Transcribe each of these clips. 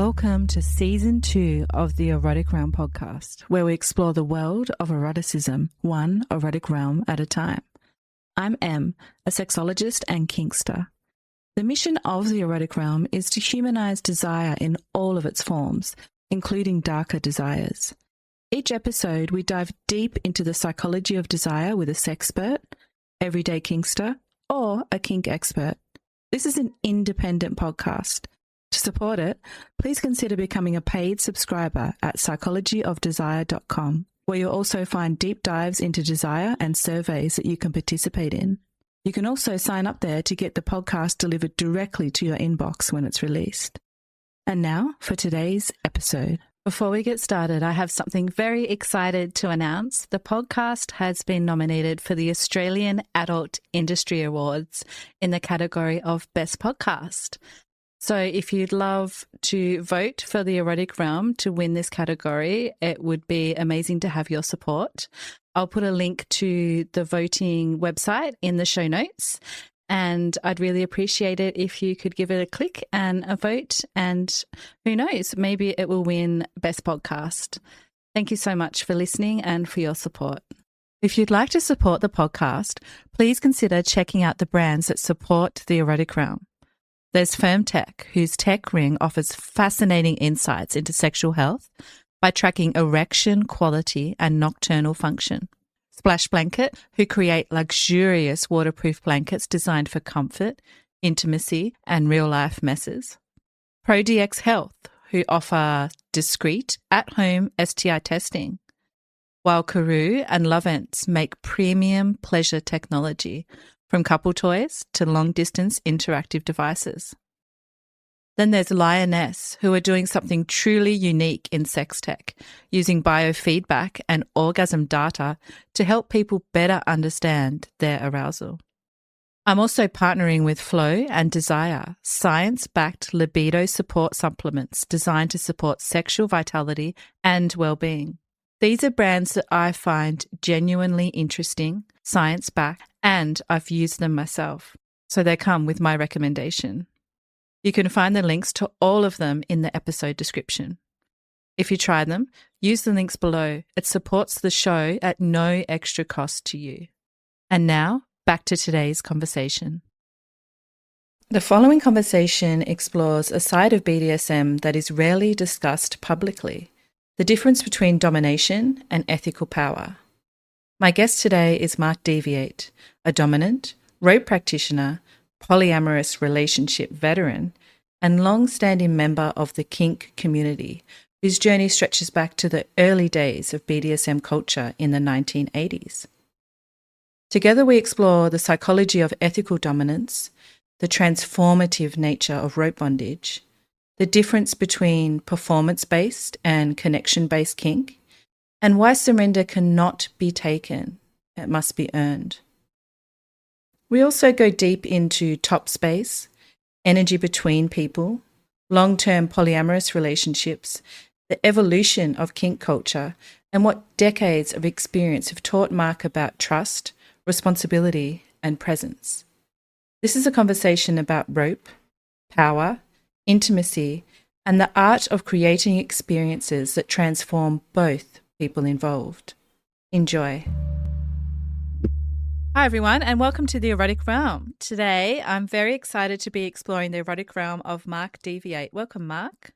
Welcome to Season 2 of the Erotic Realm podcast, where we explore the world of eroticism, one erotic realm at a time. I'm Em, a sexologist and kinkster. The mission of the Erotic Realm is to humanize desire in all of its forms, including darker desires. Each episode, we dive deep into the psychology of desire with a sexpert, everyday kinkster, or a kink expert. This is an independent podcast. To support it, please consider becoming a paid subscriber at psychologyofdesire.com, where you'll also find deep dives into desire and surveys that you can participate in. You can also sign up there to get the podcast delivered directly to your inbox when it's released. And now for today's episode. Before we get started, I have something very excited to announce. The podcast has been nominated for the Australian Adult Industry Awards in the category of Best Podcast. So if you'd love to vote for the Erotic Realm to win this category, it would be amazing to have your support. I'll put a link to the voting website in the show notes, and I'd really appreciate it if you could give it a click and a vote, and who knows, maybe it will win Best Podcast. Thank you so much for listening and for your support. If you'd like to support the podcast, please consider checking out the brands that support the Erotic Realm. There's Firm Tech, whose tech ring offers fascinating insights into sexual health by tracking erection quality and nocturnal function. Splash Blanket, who create luxurious waterproof blankets designed for comfort, intimacy, and real-life messes. ProDX Health, who offer discreet, at-home STI testing. While Karoo and Lovents make premium pleasure technology, from couple toys to long-distance interactive devices. Then there's Lioness, who are doing something truly unique in sex tech, using biofeedback and orgasm data to help people better understand their arousal. I'm also partnering with Flow and Desire, science-backed libido support supplements designed to support sexual vitality and well-being. These are brands that I find genuinely interesting, science-backed, and I've used them myself, so they come with my recommendation. You can find the links to all of them in the episode description. If you try them, use the links below. It supports the show at no extra cost to you. And now, back to today's conversation. The following conversation explores a side of BDSM that is rarely discussed publicly: the difference between domination and ethical power. My guest today is Mark DeViate, a dominant, rope practitioner, polyamorous relationship veteran, and long-standing member of the kink community, whose journey stretches back to the early days of BDSM culture in the 1980s. Together we explore the psychology of ethical dominance, the transformative nature of rope bondage, the difference between performance-based and connection-based kink, and why surrender cannot be taken, it must be earned. We also go deep into Topspace, energy between people, long-term polyamorous relationships, the evolution of kink culture, and what decades of experience have taught Mark about trust, responsibility, and presence. This is a conversation about rope, power, intimacy, and the art of creating experiences that transform both people involved. Enjoy. Hi everyone, and welcome to the Erotic Realm. Today I'm very excited to be exploring the erotic realm of Mark DeViate. Welcome, Mark.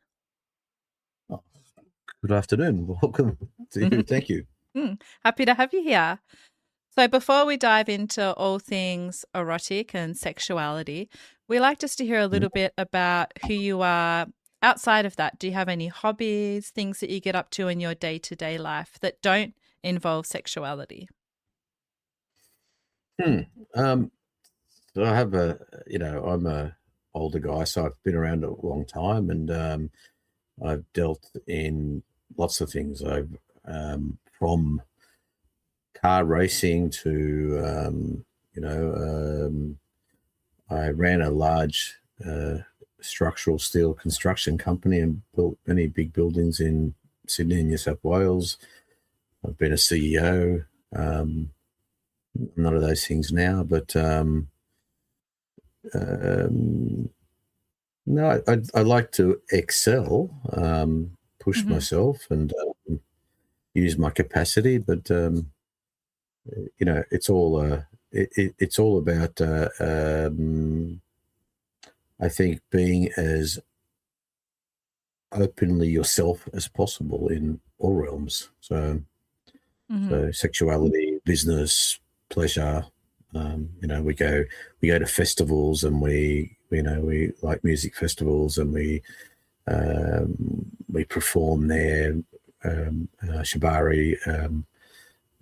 Oh, good afternoon. Welcome to you. Thank you. Happy to have you here. So before we dive into all things erotic and sexuality, we like just to hear a little bit about who you are. Outside of that, do you have any hobbies, things that you get up to in your day-to-day life that don't involve sexuality? So I have I'm a older guy, so I've been around a long time, and I've dealt in lots of things. I've from car racing to I ran a large structural steel construction company and built many big buildings in Sydney and New South Wales. I've been a CEO. None of those things now, but No, I like to excel, push Mm-hmm. myself, and use my capacity. But it's all it's all about I think being as openly yourself as possible in all realms. So Mm-hmm. so sexuality, business, pleasure. We go to festivals, and we like music festivals, and we perform there, Shibari,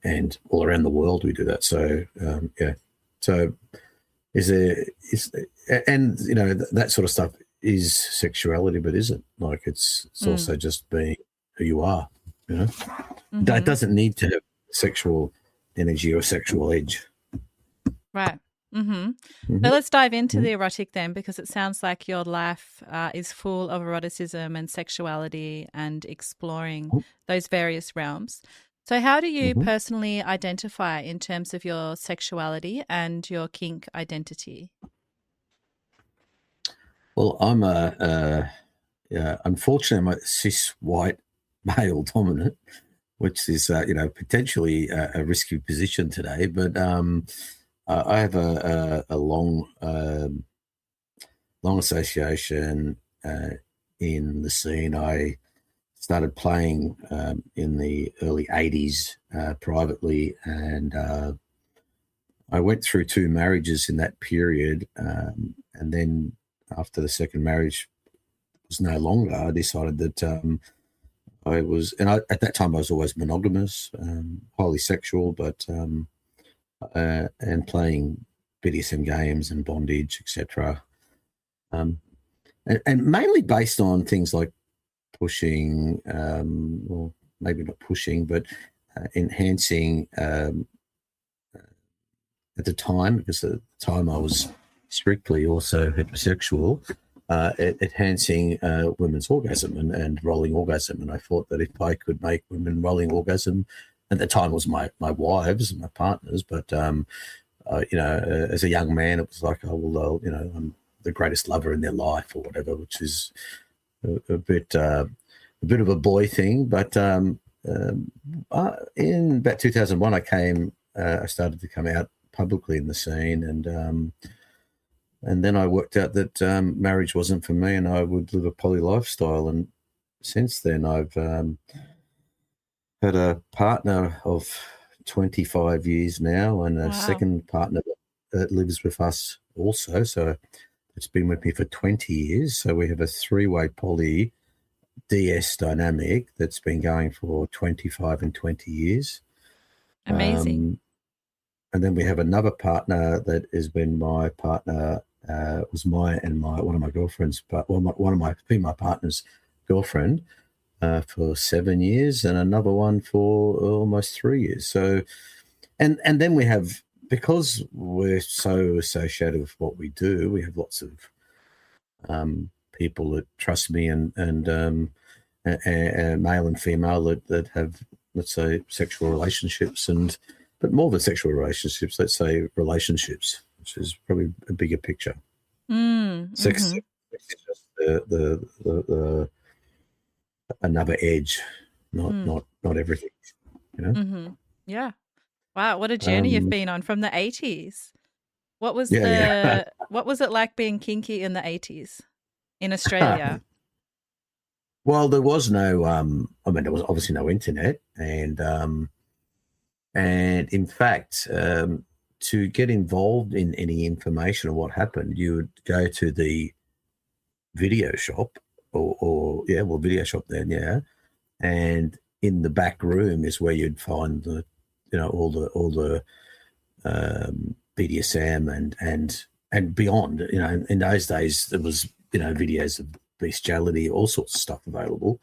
and all around the world we do that. So yeah, so and that sort of stuff is sexuality, but isn't like it's Mm. also just being who you are. You know, it Mm-hmm. doesn't need to have sexual energy or sexual edge. Right. Mm-hmm. Mm-hmm. So let's dive into Mm-hmm. the erotic then, because it sounds like your life is full of eroticism and sexuality and exploring those various realms. So, how do you Mm-hmm. personally identify in terms of your sexuality and your kink identity? Well, unfortunately, I'm a cis white male dominant, which is potentially a risky position today. But I have a long association in the scene. I started playing in the early '80s privately, and I went through two marriages in that period, and then after the second marriage was no longer, I decided that at that time I was always monogamous, highly sexual, but and playing BDSM games and bondage, etc. Um, and mainly based on things like pushing, or maybe not pushing, but enhancing at the time, because at the time I was strictly also heterosexual, enhancing women's orgasm and rolling orgasm. And I thought that if I could make women rolling orgasm, at the time it was my wives and my partners, but as a young man, it was like, oh well, I'm the greatest lover in their life or whatever, which is a bit of a boy thing. But in about 2001, I started to come out publicly in the scene, and then I worked out that marriage wasn't for me, and I would live a poly lifestyle. And since then, I've had a partner of 25 years now, and a Wow. second partner that lives with us also. So it's been with me for 20 years. So we have a three-way poly DS dynamic that's been going for 25 and 20 years. Amazing. And then we have another partner that has been my partner, was one of my girlfriends, but one of my female partners' girlfriend for 7 years, and another one for almost 3 years. So, and then we have, because we're so associated with what we do, we have lots of people that trust me, and male and female that have, let's say, sexual relationships, but more than sexual relationships, let's say relationships, which is probably a bigger picture. Sex Mm-hmm. is just the another edge, not everything. Mm-hmm. Yeah. Wow, what a journey you've Um, been on from the 80s. yeah. What was it like being kinky in the 80s in Australia? Well, there was no. There was obviously no internet, and in fact, to get involved in any information on what happened, you would go to the video shop, video shop then, yeah, and in the back room is where you'd find all the BDSM and beyond. In those days there was videos of bestiality, all sorts of stuff available,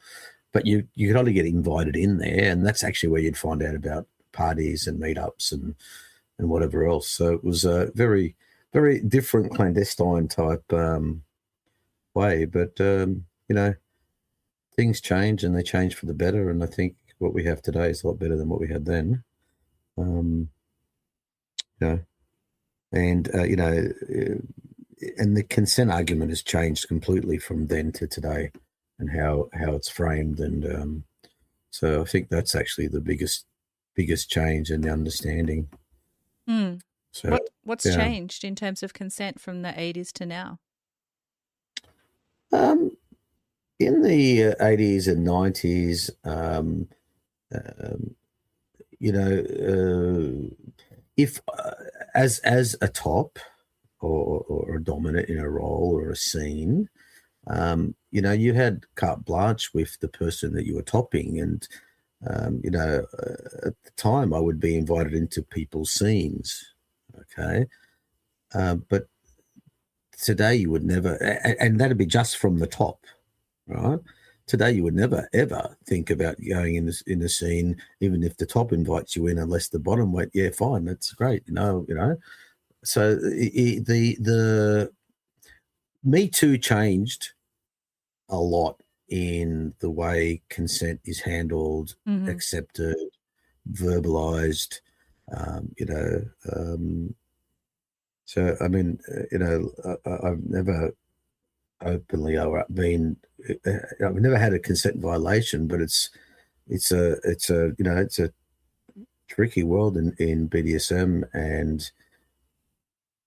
but you could only get invited in there, and that's actually where you'd find out about parties and meetups and whatever else. So it was a very, very different clandestine type way, but things change, and they change for the better, and I think what we have today is a lot better than what we had then. um, you know, and and the consent argument has changed completely from then to today, and how it's framed, and so I think that's actually the biggest change in the understanding. Mm. So What's changed in terms of consent from the 80s to now? In the 80s and 90s, if as a top or a dominant in a role or a scene, you had carte blanche with the person that you were topping, and at the time I would be invited into people's scenes, okay, but today you would never, and that'd be just from the top, right? Today you would never ever think about going in the scene, even if the top invites you in, unless the bottom went, yeah, fine, that's great, So the Me Too changed a lot in the way consent is handled, accepted, verbalized, so I mean, I've never openly or been, I've never had a consent violation, but it's a tricky world in BDSM, and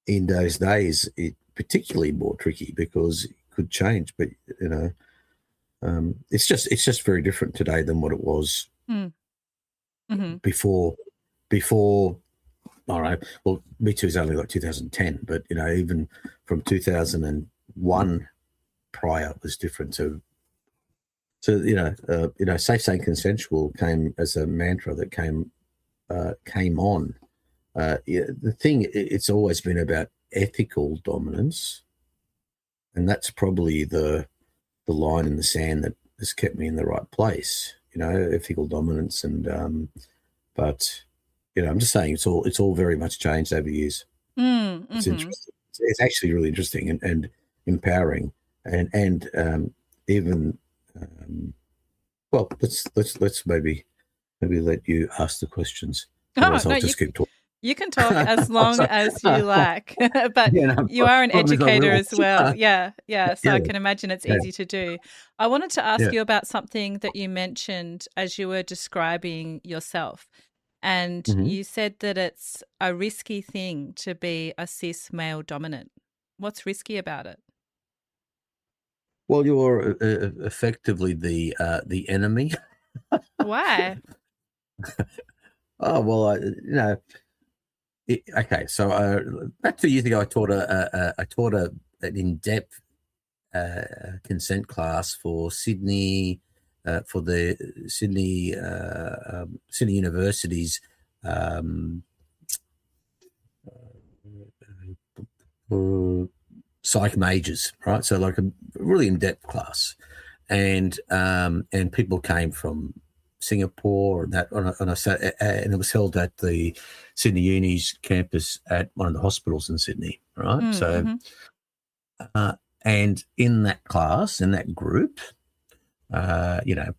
in those days it particularly more tricky because it could change, but it's just very different today than what it was before. All right, well, Me Too is only like 2010, but even from 2001 prior was different. So safe, sane, consensual came as a mantra that came on. The thing, it's always been about ethical dominance, and that's probably the line in the sand that has kept me in the right place. Ethical dominance, and but I'm just saying it's all very much changed over years. It's interesting. It's actually really interesting and empowering, and even well, let's maybe let you ask the questions. Otherwise, I'll just keep talking. You can talk as long as you like, but you are an educator as well. Yeah. So I can imagine it's easy to do. I wanted to ask you about something that you mentioned as you were describing yourself. And you said that it's a risky thing to be a cis male dominant. What's risky about it? Well, you're effectively the enemy. Why? Oh well, okay. So about 2 years ago, I taught an in-depth consent class for Sydney, for the Sydney University's psych majors, right? So like a really in-depth class, and people came from Singapore, and that and it was held at the Sydney Uni's campus at one of the hospitals in Sydney, right? And in that class, in that group,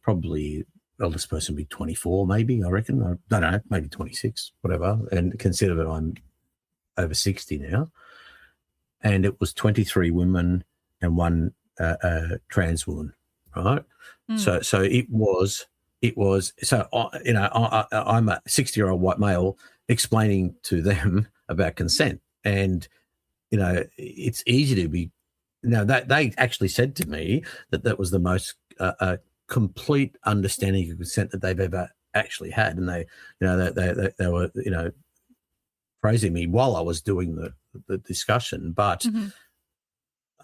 probably eldest person would be 24, maybe, I reckon. I don't know, maybe 26, whatever. And consider that I'm over 60 now. And it was 23 women and one trans woman, right? So it was. So I'm a 60-year-old white male explaining to them about consent, and it's easy to be. That they actually said to me that was the most complete understanding of consent that they've ever actually had, and they were praising me while I was doing the discussion. But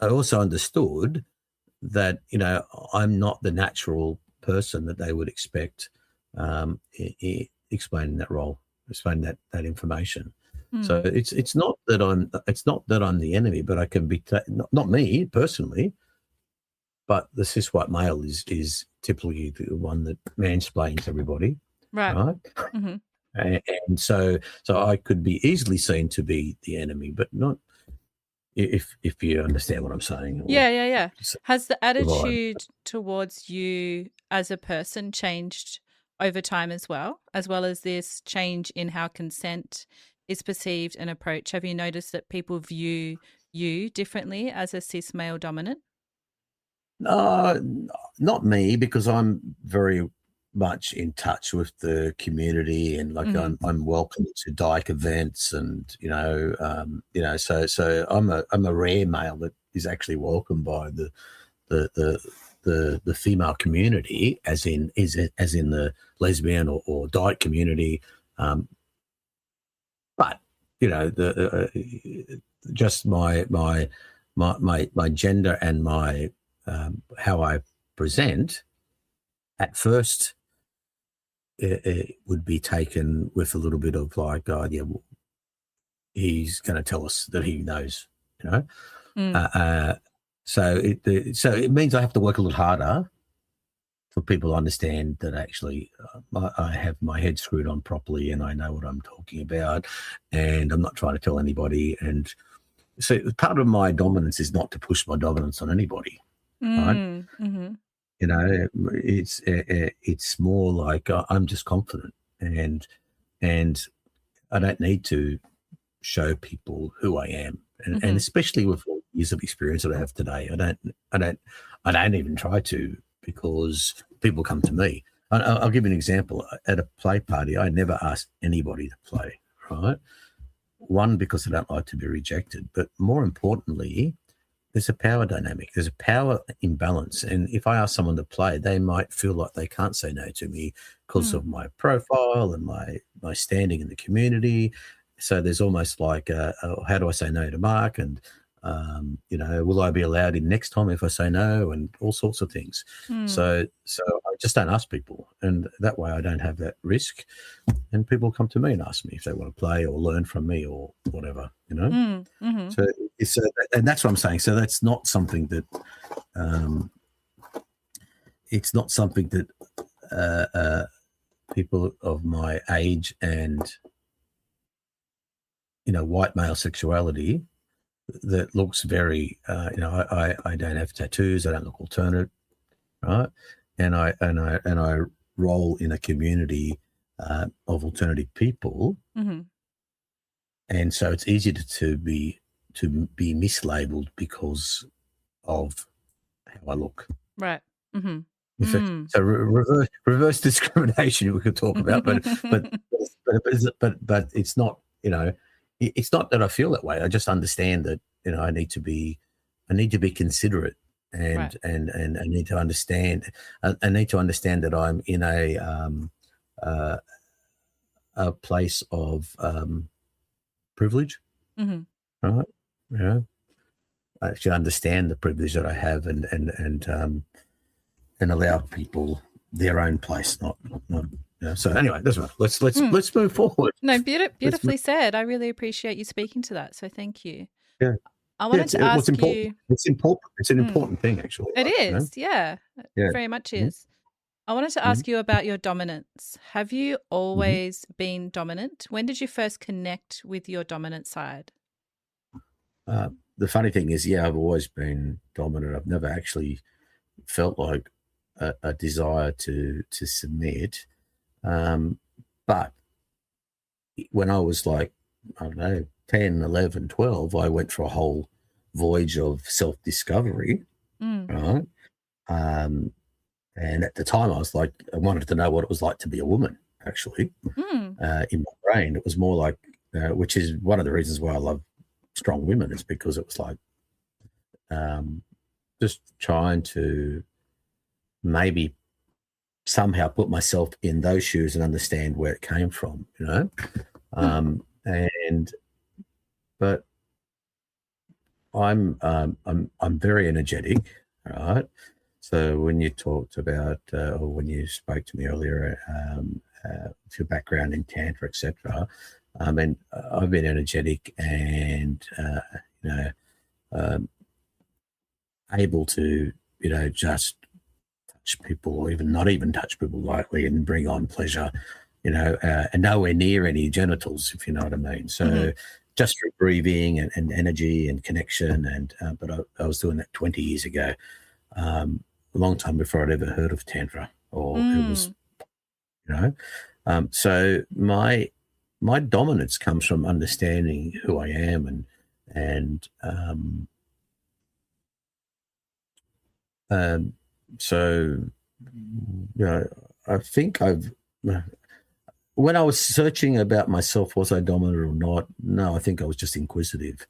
I also understood that I'm not the natural person that they would expect explaining that role, explaining that information. So it's not that I'm the enemy, but I can be not me personally, but the cis white male is typically the one that mansplains everybody, right? And so I could be easily seen to be the enemy, but not if you understand what I'm saying. Yeah. Has the attitude towards you as a person changed over time as well as this change in how consent is perceived and approached? Have you noticed that people view you differently as a cis male dominant? Not me, because I'm very much in touch with the community, and like I'm welcome to dyke events, and so I'm a rare male that is actually welcomed by the female community, as in the lesbian or dyke community, but just my gender and my how I present at first, it would be taken with a little bit of like, oh yeah, well, he's going to tell us that he knows, so it means I have to work a little harder for people to understand that actually I have my head screwed on properly, and I know what I'm talking about, and I'm not trying to tell anybody. And so part of my dominance is not to push my dominance on anybody, right? Mm-hmm. It's more like I'm just confident, and I don't need to show people who I am, and especially with all the years of experience that I have today, I don't even try to, because people come to me. I'll give you an example. At a play party, I never ask anybody to play, right? One, because I don't like to be rejected, but more importantly, there's a power dynamic. There's a power imbalance. And if I ask someone to play, they might feel like they can't say no to me because of my profile and my standing in the community. So there's almost like, how do I say no to Mark? And, will I be allowed in next time if I say no, and all sorts of things. So I just don't ask people. And that way I don't have that risk. And people come to me and ask me if they want to play or learn from me or whatever, So and that's what I'm saying. So that's not something that, it's not something that people of my age and, white male sexuality that looks very, I don't have tattoos. I don't look alternate, right? And I roll in a community of alternative people, and so it's easier to be mislabeled because of how I look. Right. So reverse discrimination we could talk about, but it's not, it's not that I feel that way. I just understand that, I need to be considerate, and right. and I need to understand. I need to understand that I'm in a place of privilege, right? I should understand the privilege that I have, and allow people their own place, not. So anyway, that's right. Let's move forward. No, beautifully said. I really appreciate you speaking to that. So thank you. Yeah. I wanted to ask you. It's important. It's an important thing, actually. It is. Yeah. It very much is. I wanted to ask you about your dominance. Have you always been dominant? When did you first connect with your dominant side? The funny thing is, I've always been dominant. I've never actually felt like a desire to submit. But when I was like, I don't know, 10, 11, 12, I went for a whole voyage of self-discovery, right? And at the time I was like, I wanted to know what it was like to be a woman, actually. In my brain, it was more like, which is one of the reasons why I love strong women, is because it was like just trying to maybe somehow put myself in those shoes and understand where it came from, but I'm very energetic, right? So when you talked about, or when you spoke to me earlier, with your background in Tantra, etc., I've been energetic and able to just touch people, or even not even touch people lightly, and bring on pleasure, and nowhere near any genitals, if you know what I mean. So just through breathing and energy and connection, and but I was doing that 20 years ago, a long time before I'd ever heard of Tantra, or it was, so my dominance comes from understanding who I am, And so, I think when I was searching about myself, was I dominant or not? No, I think I was just inquisitive.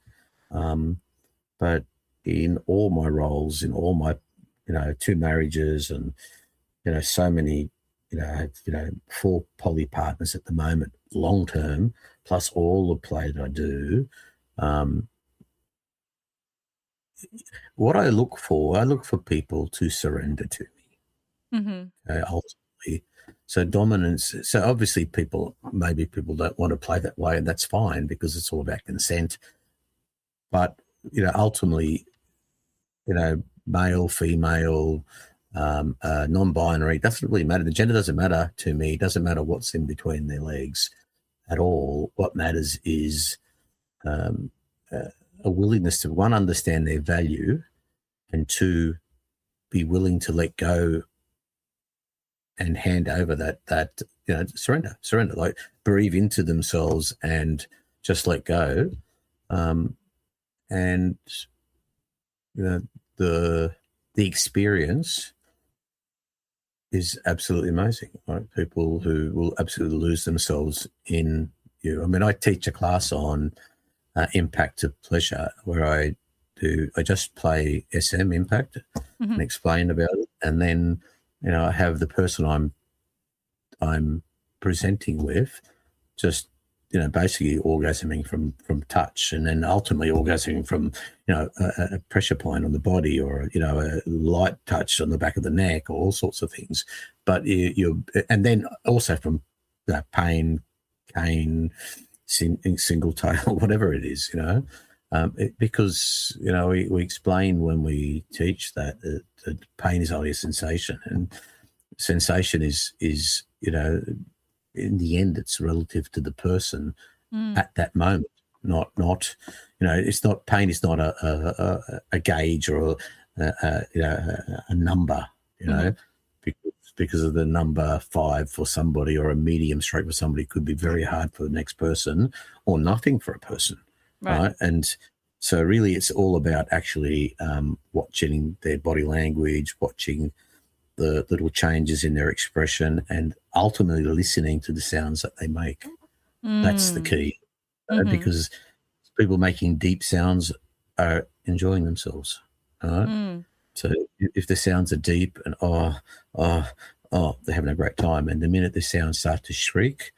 But in all my roles, in all my, 2 marriages and, so many, I have, 4 poly partners at the moment, long term, plus all the play that I do. What I look for people to surrender to me, ultimately. So dominance, so obviously maybe people don't want to play that way, and that's fine because it's all about consent. But, ultimately, male, female, non-binary, doesn't really matter. The gender doesn't matter to me. It doesn't matter what's in between their legs at all. What matters is a willingness to, 1, understand their value, and 2, be willing to let go and hand over that surrender, like breathe into themselves and just let go. And the experience is absolutely amazing, right? People who will absolutely lose themselves in you. I mean, I teach a class on impact of pleasure, where I just play SM impact and explain about it, and then I have the person I'm presenting with just basically orgasming from touch, and then ultimately orgasming from a pressure point on the body, or a light touch on the back of the neck, or all sorts of things. But and then also from pain, cane, single tail, whatever it is, because we explain when we teach that pain is only a sensation, and sensation is in the end, it's relative to the person at that moment. Not it's not, pain is not a gauge or a number, because of the number 5 for somebody, or a medium stroke for somebody could be very hard for the next person, or nothing for a person, right? And so really it's all about actually watching their body language, watching the little changes in their expression, and ultimately listening to the sounds that they make. That's the key, because people making deep sounds are enjoying themselves. Right? So if the sounds are deep and they're having a great time, and the minute the sounds start to shriek,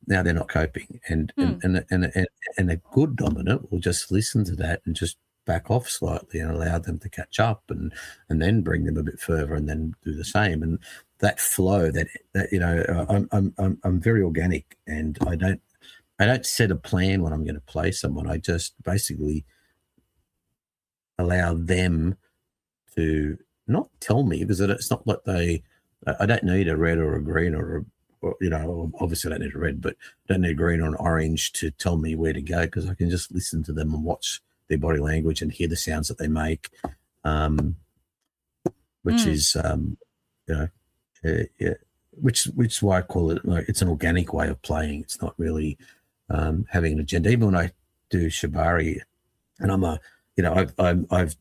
now they're not coping, and a good dominant will just listen to that and just back off slightly and allow them to catch up, and then bring them a bit further, and then do the same. And that flow, I'm very organic, and I don't set a plan when I'm going to play someone. I just basically allow them to not tell me, because it's not like I don't need a red or a green or obviously I don't need a red, but I don't need a green or an orange to tell me where to go, because I can just listen to them and watch their body language and hear the sounds that they make, which is, which is why I call it, it's an organic way of playing. It's not really having an agenda. Even when I do Shibari, and I've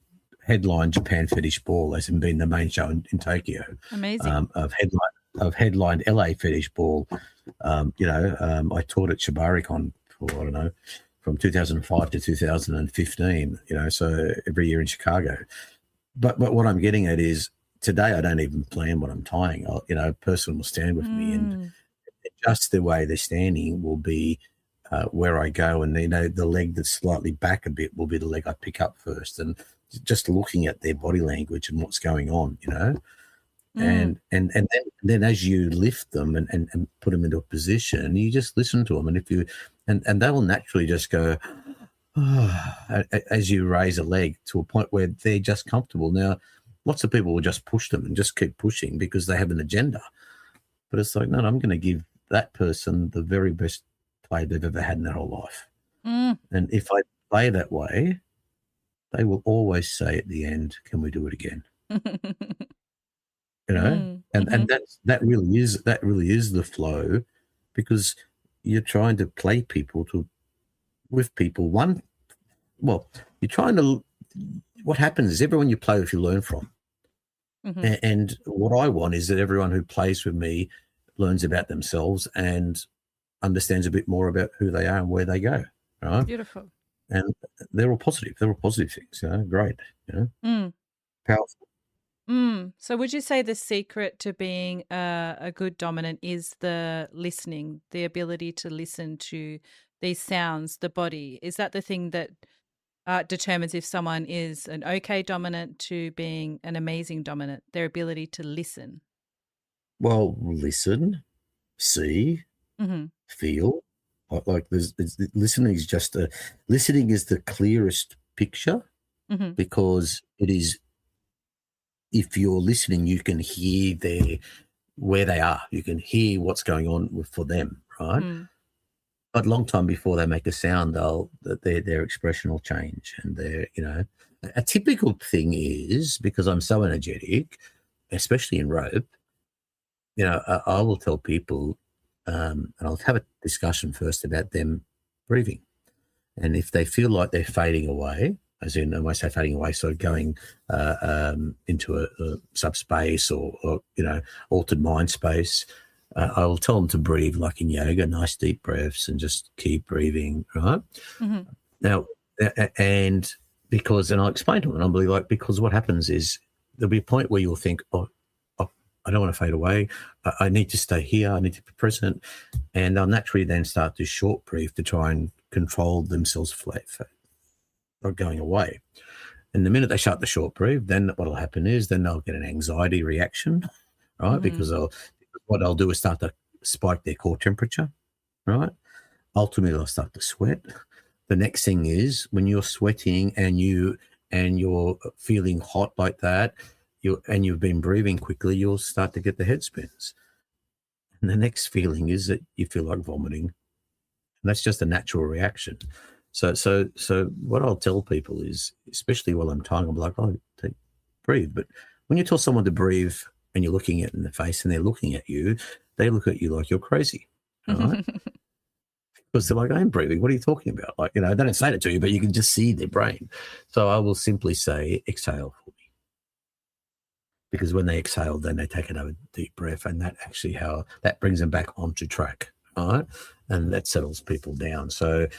headlined Japan Fetish Ball, as in being the main show in Tokyo. Amazing. I've headlined LA Fetish Ball. I taught at ShibariCon for, I don't know, from 2005 to 2015, so every year in Chicago. But what I'm getting at is, today I don't even plan what I'm tying. A person will stand with me, and just the way they're standing will be where I go. And, the leg that's slightly back a bit will be the leg I pick up first. And just looking at their body language and what's going on, and then as you lift them and put them into a position, you just listen to them. And if you, and they will naturally just go, as you raise a leg to a point where they're just comfortable. Now, lots of people will just push them and just keep pushing because they have an agenda. But it's like, no, I'm going to give that person the very best play they've ever had in their whole life. And if I play that way, they will always say at the end, "Can we do it again?" And that really is the flow, because you're trying to play people to with people. You're trying to. What happens is everyone you play with, you learn from. And what I want is that everyone who plays with me learns about themselves and understands a bit more about who they are and where they go. Right? Beautiful. And they're all positive. They're all positive things. Great. Powerful. So would you say the secret to being a good dominant is the listening, the ability to listen to these sounds, the body? Is that the thing that determines if someone is an okay dominant to being an amazing dominant, their ability to listen? Well, listen, see, feel. Like listening is listening is the clearest picture because it is. If you're listening, you can hear where they are. You can hear what's going on for them, right? But a long time before they make a sound, their expression will change, and a typical thing is because I'm so energetic, especially in rope. I will tell people, and I'll have a discussion first about them breathing, and if they feel like they're fading away, as in when I say fading away, so going into a subspace or altered mind space. I will tell them to breathe like in yoga, nice deep breaths, and just keep breathing, right? Now, and I'll explain to them, and I'll be like, because what happens is there'll be a point where you'll think, I don't want to fade away. I need to stay here. I need to be present. And they'll naturally then start to short breathe to try and control themselves flat, not going away. And the minute they shut the short breathe, then what will happen is then they'll get an anxiety reaction, right? Because what they'll do is start to spike their core temperature, right? Ultimately, they'll start to sweat. The next thing is when you're sweating and you're feeling hot like that, and you've been breathing quickly, you'll start to get the head spins. And the next feeling is that you feel like vomiting. And that's just a natural reaction. So what I'll tell people is, especially while I'm tying, I'm like, breathe. But when you tell someone to breathe and you're looking at in the face and they're looking at you, they look at you like you're crazy, right? Because they're like, I'm breathing. What are you talking about? Like, they don't say it to you, but you can just see their brain. So I will simply say, exhale for me. Because when they exhale, then they take another deep breath, and that actually that brings them back onto track, right? And that settles people down. So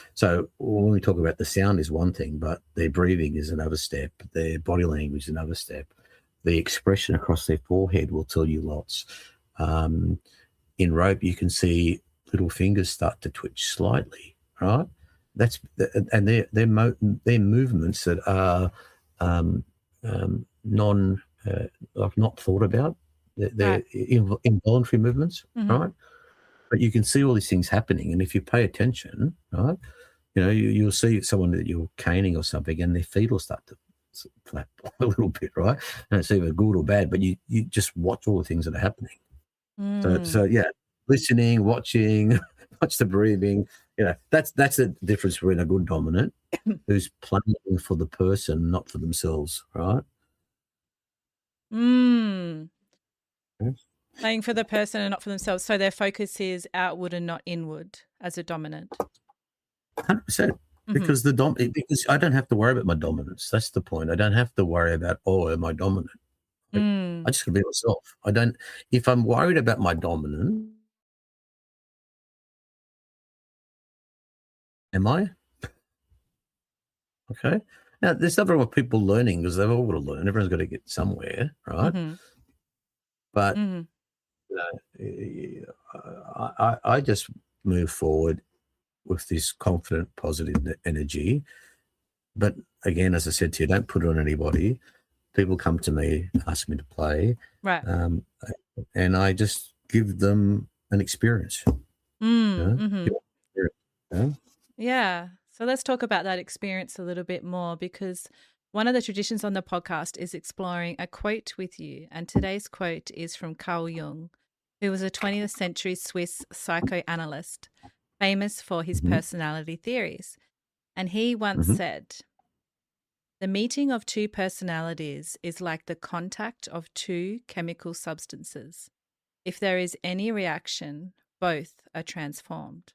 when we talk about the sound is one thing, but their breathing is another step. Their body language is another step. The expression across their forehead will tell you lots. In rope, you can see little fingers start to twitch slightly, right? And they're movements that are not thought about. They're involuntary movements, right? But you can see all these things happening, and if you pay attention, right, you'll see someone that you're caning or something, and their feet will start to flap a little bit, right? And it's either good or bad, but you just watch all the things that are happening. So yeah, listening, watching, watch the breathing. That's the difference between a good dominant who's playing for the person, not for themselves, right? Playing for the person and not for themselves. So their focus is outward and not inward as a dominant. 100%. Because because I don't have to worry about my dominance. That's the point. I don't have to worry about, am I dominant? I just got to be myself. If I'm worried about my dominant, am I? Okay. Now, there's nothing wrong with people learning because they've all got to learn. Everyone's got to get somewhere, right? But I just move forward with this confident, positive energy. But again, as I said to you, don't put it on anybody. People come to me, ask me to play, right? And I just give them an experience. Yeah. So let's talk about that experience a little bit more, because one of the traditions on the podcast is exploring a quote with you. And today's quote is from Carl Jung, who was a 20th century Swiss psychoanalyst, famous for his personality theories. And he once said, "The meeting of two personalities is like the contact of two chemical substances. If there is any reaction, both are transformed."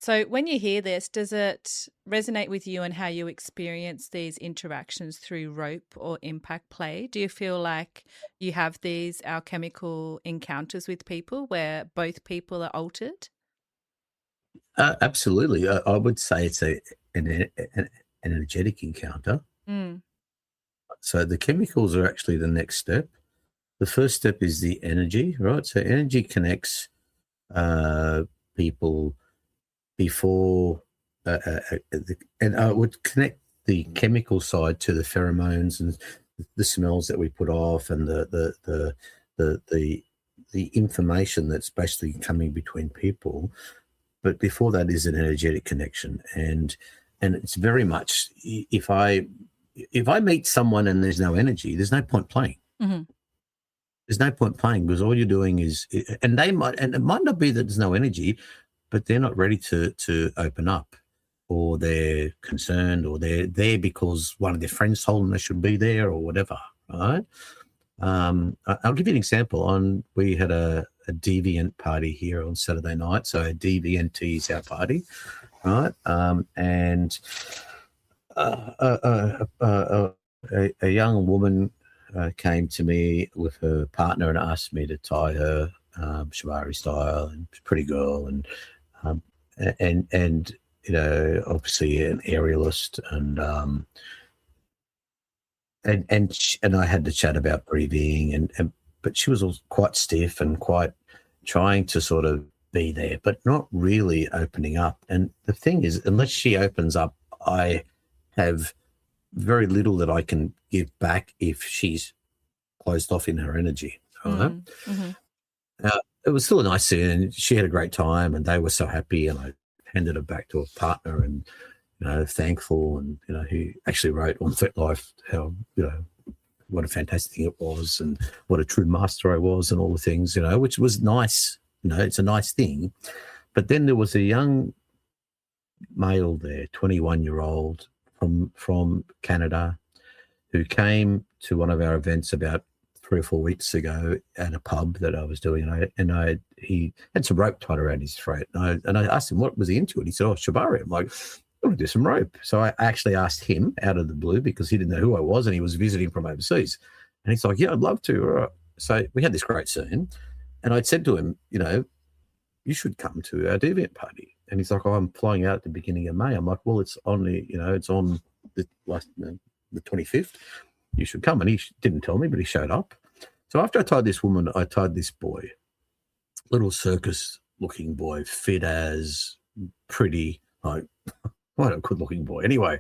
So when you hear this, does it resonate with you and how you experience these interactions through rope or impact play? Do you feel like you have these alchemical encounters with people where both people are altered? Absolutely. I would say it's an energetic encounter. Mm. So the chemicals are actually the next step. The first step is the energy, right? So energy connects people before, and I would connect the chemical side to the pheromones and the smells that we put off, and the information that's basically coming between people. But before that is an energetic connection, and it's very much, if I meet someone and there's no energy, there's no point playing. Mm-hmm. There's no point playing, because all you're doing is, and it might not be that there's no energy, but they're not ready to open up, or they're concerned, or they're there because one of their friends told them they should be there, or whatever, right? I'll give you an example. We had a deviant party here on Saturday night. So a DVNT is our party, right? And a young woman came to me with her partner and asked me to tie her Shibari style, and pretty girl, and you know, obviously an aerialist, and I had to chat about breathing, and but she was all quite stiff and quite trying to sort of be there, but not really opening up. And the thing is, unless she opens up, I have very little that I can give back if she's closed off in her energy. Right? Mm-hmm. It was still a nice scene, and she had a great time, and they were so happy, and I handed her back to a partner, and you know, thankful, and you know, he actually wrote on FetLife how, you know, what a fantastic thing it was, and what a true master I was, and all the things, you know, which was nice. You know, it's a nice thing. But then there was a young male there, 21-year-old from Canada, who came to one of our events about 3 or 4 weeks ago at a pub that I was doing, and he had some rope tied around his throat, and I asked him what was he into, and he said, "Oh, Shibari." I'm like, I want to do some rope. So I actually asked him out of the blue, because he didn't know who I was, and he was visiting from overseas. And he's like, "Yeah, I'd love to." All right. So we had this great scene, and I'd said to him, you know, "You should come to our deviant party." And he's like, "Oh, I'm flying out at the beginning of May." I'm like, "Well, it's on the 25th. You should come." And he didn't tell me, but he showed up. So after I tied this woman, I tied this boy, little circus-looking boy, fit as, pretty, like, what a good-looking boy. Anyway,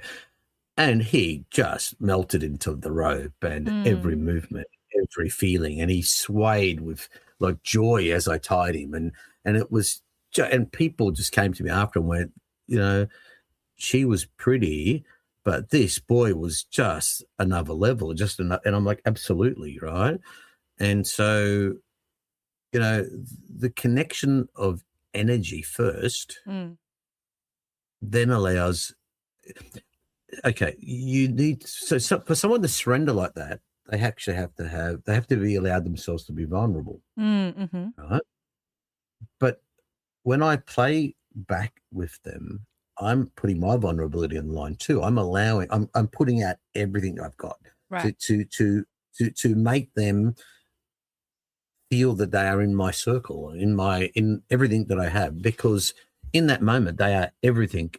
and he just melted into the rope, and every movement, every feeling, and he swayed with like joy as I tied him, and it was, and people just came to me after and went, you know, she was pretty, but this boy was just another level, and I'm like, absolutely, right? And so, you know, the connection of energy first, then allows. Okay, you need, so for someone to surrender like that, they actually have to be allowed themselves to be vulnerable, right? But when I play back with them, I'm putting my vulnerability on the line too. I'm putting out everything I've got, right, to make them feel that they are in my circle, in everything that I have, because in that moment they are everything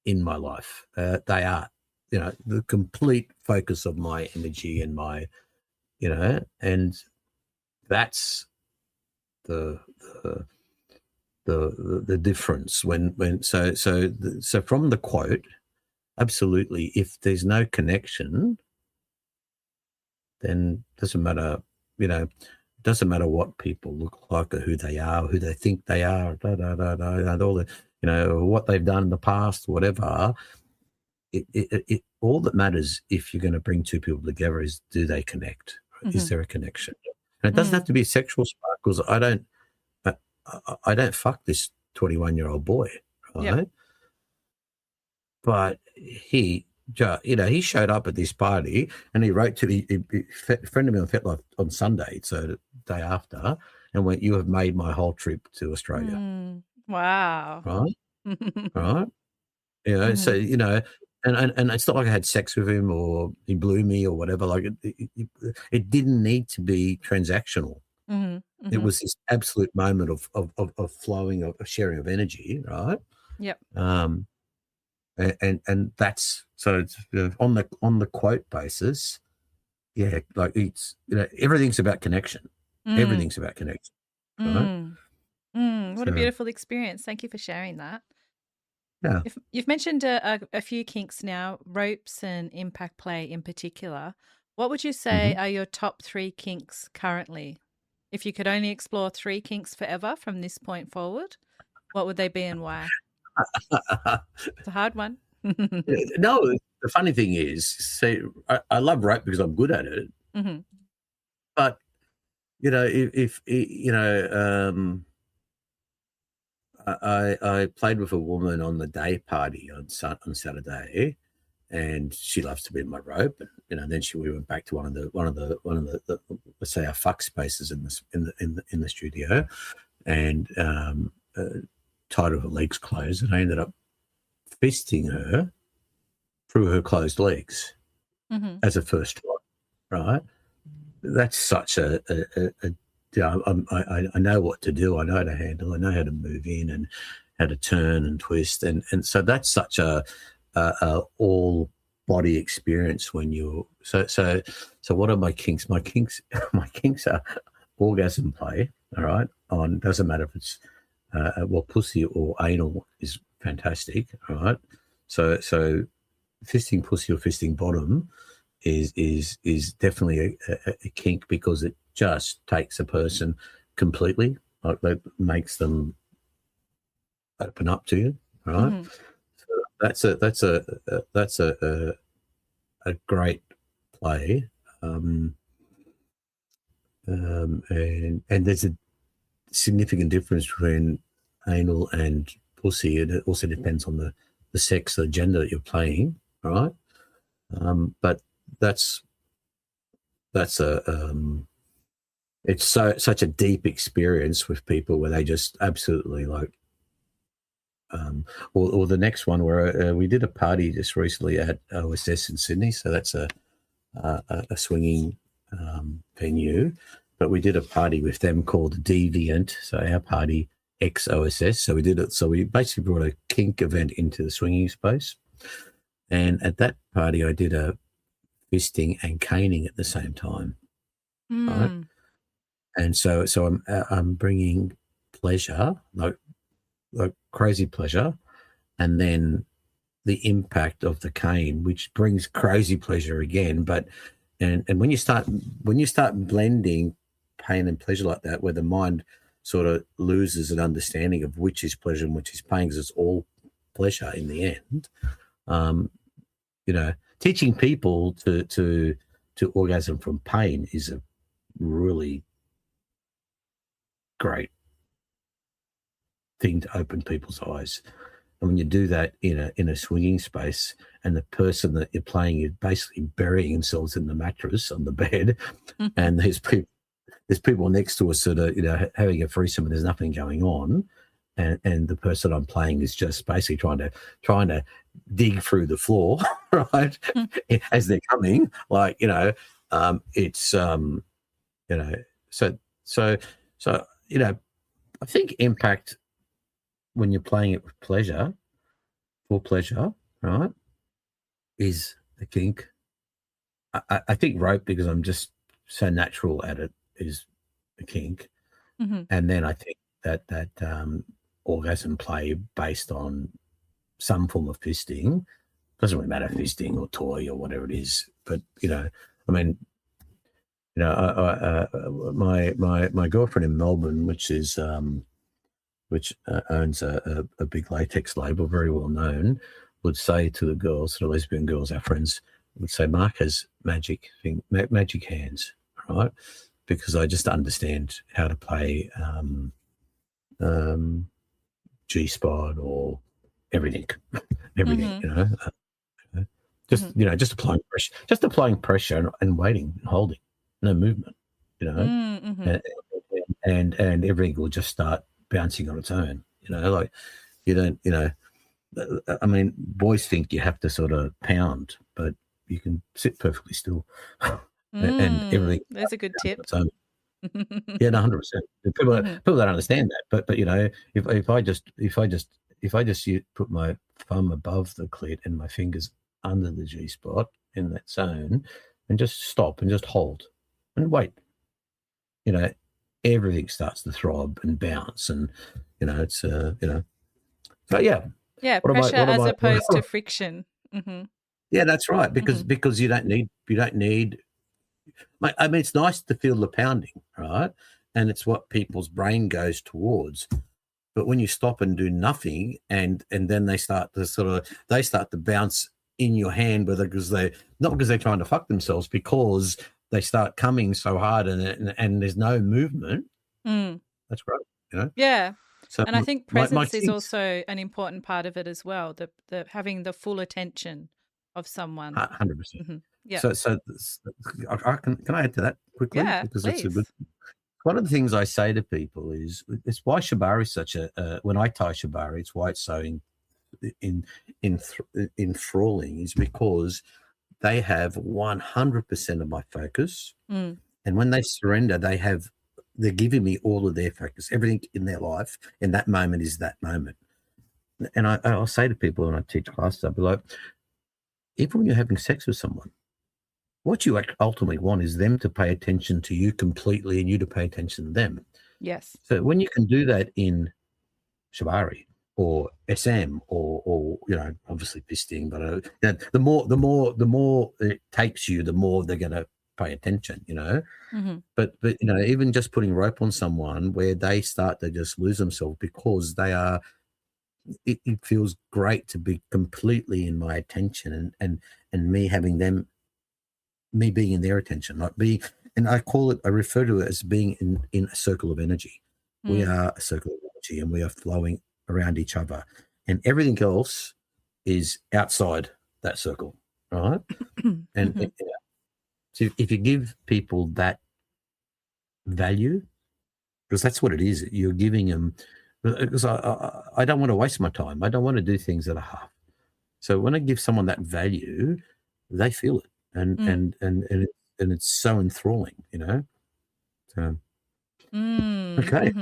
in my life. They are, you know, the complete focus of my energy and my, you know, and that's the difference so from the quote, absolutely, if there's no connection, then doesn't matter, you know, doesn't matter what people look like or who they are, or who they think they are, and all the, you know, what they've done in the past, whatever. It all that matters, if you're going to bring two people together, is, do they connect? Is there a connection? And it doesn't have to be a sexual spark, because I don't fuck this 21-year-old boy, right? Yep. But he, you know, he showed up at this party, and he wrote to me, a friend of me on FetLife on Sunday, so the day after, and went, "You have made my whole trip to Australia." Wow. Right? right? So and it's not like I had sex with him or he blew me or whatever. Like it didn't need to be transactional. It was this absolute moment of flowing, of sharing of energy, right? Yep. And that's so it's, on the quote basis, yeah, like it's everything's about connection. Everything's about connection, right? What a So beautiful experience. Thank you for sharing that. yeah. You've mentioned a few kinks now, ropes and impact play in particular. What would you say are your top 3 kinks currently? If you could only explore 3 kinks forever from this point forward, what would they be and why? It's a hard one. No, the funny thing is, see, I love rope because I'm good at it, but if I played with a woman on the day party on Saturday, and she loves to be in my rope, and then we went back to one of the let's say our fuck spaces in the studio, and tied her legs closed, and I ended up fisting her through her closed legs as a first try, right? That's such a I know what to do. I know how to handle. I know how to move in and how to turn and twist, and so that's such a all body experience when you're so. What are my kinks? My kinks are orgasm play. All right, doesn't matter if it's pussy or anal is fantastic. All right, so fisting pussy or fisting bottom is definitely a kink because it just takes a person completely, like that makes them open up to you, right? So that's a great play, and there's a significant difference between anal and pussy. It also depends on the sex, the gender that you're playing, right? But that's it's such a deep experience with people where they just absolutely like, or the next one where we did a party just recently at OSS in Sydney, so that's a swinging venue, but we did a party with them called Deviant, so our party ex OSS. So we did it. So we basically brought a kink event into the swinging space, and at that party I did a fisting and caning at the same time, right? And so I'm bringing pleasure, like crazy pleasure, and then the impact of the cane, which brings crazy pleasure again. But and when you start blending pain and pleasure like that, where the mind sort of loses an understanding of which is pleasure and which is pain, because it's all pleasure in the end. Teaching people to orgasm from pain is a really great thing to open people's eyes. And when you do that in a swinging space, and the person that you're playing is basically burying themselves in the mattress on the bed, and there's people next to us that are having a threesome and there's nothing going on, and the person I'm playing is just basically trying to dig through the floor, right, as they're coming, like it's so I think impact, when you're playing it with pleasure, for pleasure, right, is a kink. I think rope, because I'm just so natural at it, is a kink. And then I think that orgasm play based on some form of fisting, doesn't really matter, fisting or toy or whatever it is, but my girlfriend in Melbourne, which owns a big latex label, very well known, would say to the girls, the lesbian girls, our friends, would say, Mark has magic hands, right? Because I just understand how to play G-spot or everything, just applying pressure and waiting and holding, no movement, and everything will just start bouncing on its own, like You don't, I mean, boys think you have to sort of pound, but you can sit perfectly still, and everything. There's a good tip. Yeah, 100%. People don't understand that, but if I just put my thumb above the clit and my fingers under the G spot in that zone, and just stop and just hold and wait, everything starts to throb and bounce, and it's So yeah. Yeah, pressure as opposed to friction. Yeah, that's right. Because you don't need. I mean, it's nice to feel the pounding, right? And it's what people's brain goes towards. But when you stop and do nothing, and then they start to bounce in your hand, because not because they're trying to fuck themselves, because they start coming so hard, and there's no movement. That's great, Yeah. So, and I think presence is kinks, also an important part of it as well. The having the full attention of someone. 100%. Yeah. So can I add to that quickly? Yeah, because please. It's a good. One of the things I say to people is it's why Shibari is such when I tie Shibari, it's why it's so enthralling, is because they have 100% of my focus, and when they surrender, they're giving me all of their focus. Everything in their life in that moment is that moment. And I'll say to people when I teach classes, I'll be like, even when you're having sex with someone, what you ultimately want is them to pay attention to you completely, and you to pay attention to them. Yes. So when you can do that in Shibari or SM or obviously fisting, but the more it takes you, the more they're going to pay attention. But even just putting rope on someone where they start to just lose themselves because they are. It feels great to be completely in my attention, and me having them. Me being in their attention, and I refer to it as being in a circle of energy. We are a circle of energy, and we are flowing around each other, and everything else is outside that circle, right? And so if you give people that value, because that's what it is, you're giving them. Because I don't want to waste my time. I don't want to do things that are half. So when I give someone that value, they feel it, and it's so enthralling, So, okay.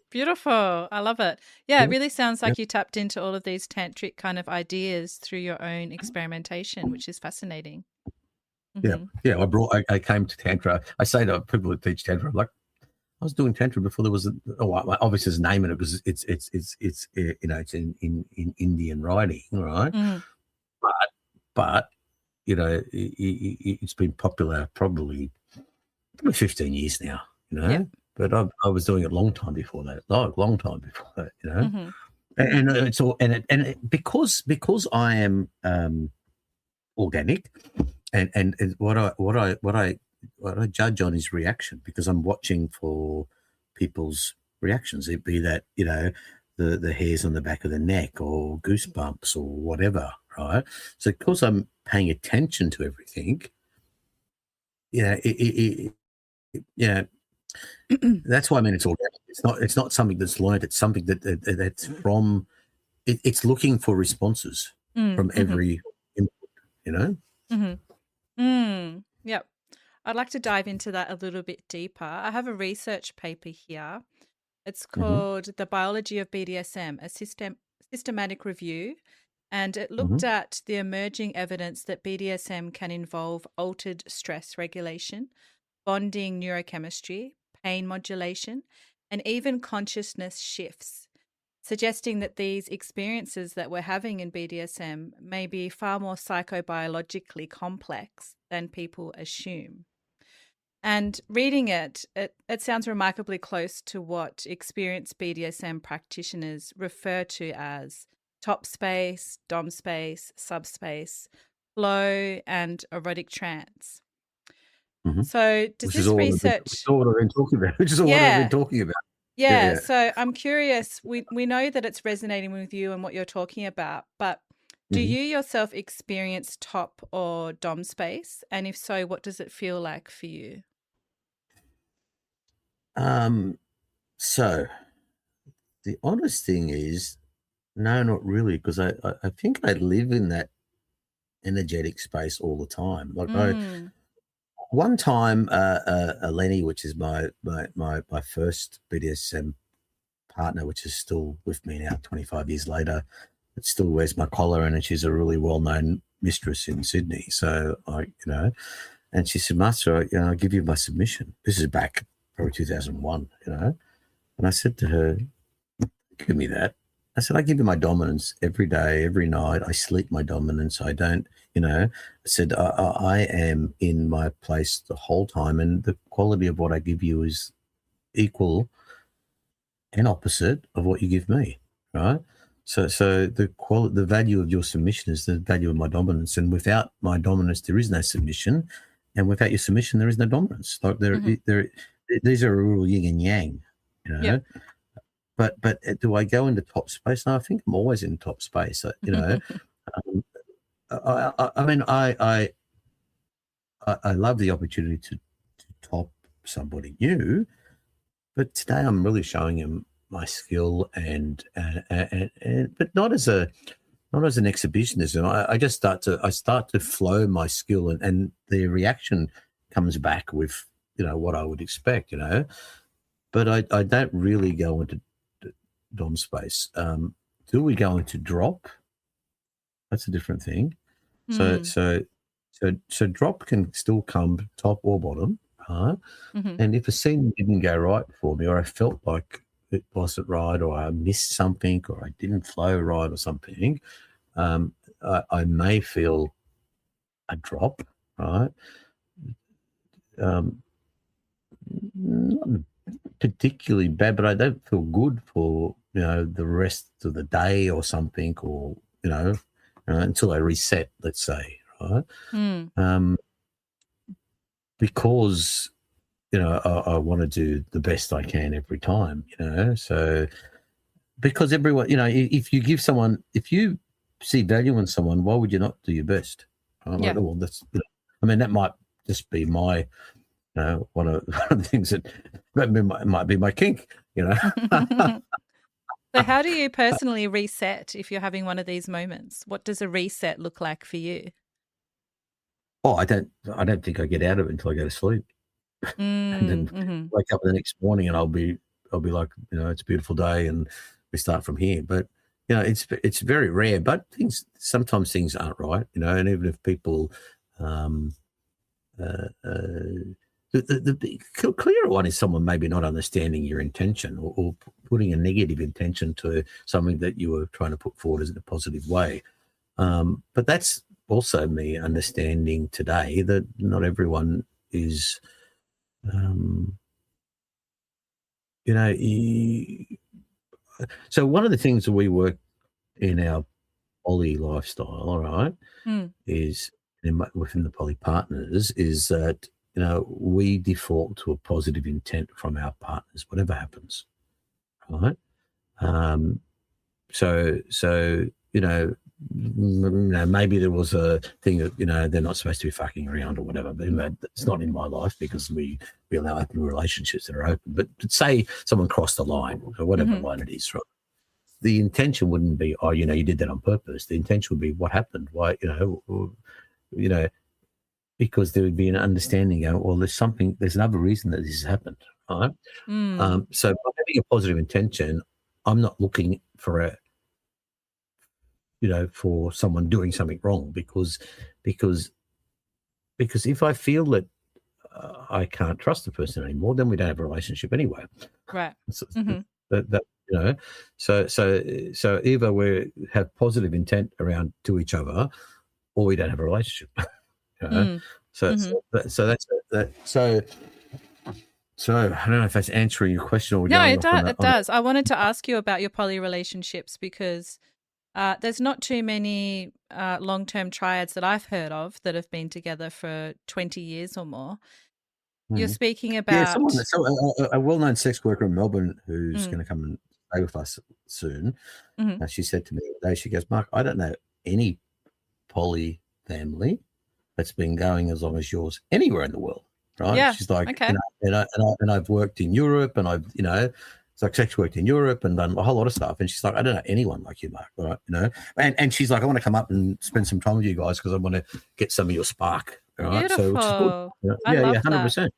Beautiful. I love it. Yeah, it really sounds like you tapped into all of these tantric kind of ideas through your own experimentation, which is fascinating. Yeah. I came to Tantra. I say to people who teach Tantra, like, I was doing Tantra before there was obviously there's a name in it because it's in Indian writing, right? But it's been popular probably 15 years now, But I was doing it long time before that, And it's all because I am organic, and what I judge on is reaction, because I'm watching for people's reactions. It be that the hairs on the back of the neck or goosebumps or whatever, right? So because I'm paying attention to everything, that's why I mean it's organic. It's not something that's learned. It's something that's from. It's looking for responses from every input. Yep. I'd like to dive into that a little bit deeper. I have a research paper here. It's called The Biology of BDSM, a systematic review. And it looked at the emerging evidence that BDSM can involve altered stress regulation, bonding neurochemistry, pain modulation, and even consciousness shifts, suggesting that these experiences that we're having in BDSM may be far more psychobiologically complex than people assume. And reading it sounds remarkably close to what experienced BDSM practitioners refer to as Topspace, Domspace, Subspace, flow, and erotic trance. So does this research... Which is all what I've been talking about. Yeah, so I'm curious, we know that it's resonating with you and what you're talking about, but do you yourself experience top or dom space? And if so, what does it feel like for you? So the honest thing is No, not really, because I think I live in that energetic space all the time. Like Mm. one time, Lenny, which is my first BDSM partner, which is still with me now, 25 years later, it still wears my collar, and she's a really well-known mistress in Sydney. So and she said, Master, I'll give you my submission. This is back probably 2001, and I said to her, give me that. I said, I give you my dominance every day, every night. I sleep my dominance. I don't, I said, I am in my place the whole time, and the quality of what I give you is equal and opposite of what you give me, right? So the value of your submission is the value of my dominance, and without my dominance, there is no submission, and without your submission, there is no dominance. Like these are a real yin and yang, Yep. But do I go into top space? No, I think I'm always in top space. I mean, I love the opportunity to top somebody new, but today I'm really showing him my skill and but not as an exhibitionism. I just start to flow my skill, and the reaction comes back with what I would expect, but I don't really go into dom space. Do we go into drop? That's a different thing. So drop can still come top or bottom, right? And if a scene didn't go right for me, or I felt like it wasn't right, or I missed something, or I didn't flow right, or something, I may feel a drop, right? Not particularly bad, but I don't feel good for the rest of the day or something, or until I reset, let's say, right? Because I want to do the best I can every time, so because everyone, if you see value in someone, why would you not do your best? I'm like, well, that's, I mean, that might just be my, one of the things that might be my kink, So how do you personally reset if you're having one of these moments? What does a reset look like for you? Oh, I don't think I get out of it until I go to sleep. And then wake up the next morning, and I'll be like, it's a beautiful day, and we start from here. But it's very rare. But sometimes things aren't right, and even if people, the clearer one is someone maybe not understanding your intention, or putting a negative intention to something that you were trying to put forward as in a positive way. But that's also me understanding today that not everyone is. So one of the things that we work in our poly lifestyle, all right, is within the poly partners, is that we default to a positive intent from our partners, whatever happens, right? So maybe there was a thing that they're not supposed to be fucking around or whatever, but it's not in my life because we allow open relationships that are open. But say someone crossed the line, or whatever line it is, right? The intention wouldn't be, oh, you did that on purpose. The intention would be, what happened? Why, because there would be an understanding. Well, there's another reason that this has happened, right? So by having a positive intention, I'm not looking for for someone doing something wrong, because if I feel that I can't trust the person anymore, then we don't have a relationship anyway. Right. So either we have positive intent around to each other, or we don't have a relationship. So that's that. So I don't know if that's answering your question, or no, it does. I wanted to ask you about your poly relationships, because there's not too many long-term triads that I've heard of that have been together for 20 years or more. You're speaking about a well-known sex worker in Melbourne who's going to come and stay with us soon. She said to me the other day, she goes, Mark, I don't know any poly family that's been going as long as yours anywhere in the world, right? Yeah. She's like, okay. and I've worked in Europe, and I've So sex worked in Europe and done a whole lot of stuff. And she's like, I don't know anyone like you, Mark, right? You know, and she's like, I want to come up and spend some time with you guys because I want to get some of your spark. All right. Beautiful. So which is good. I love 100%. that.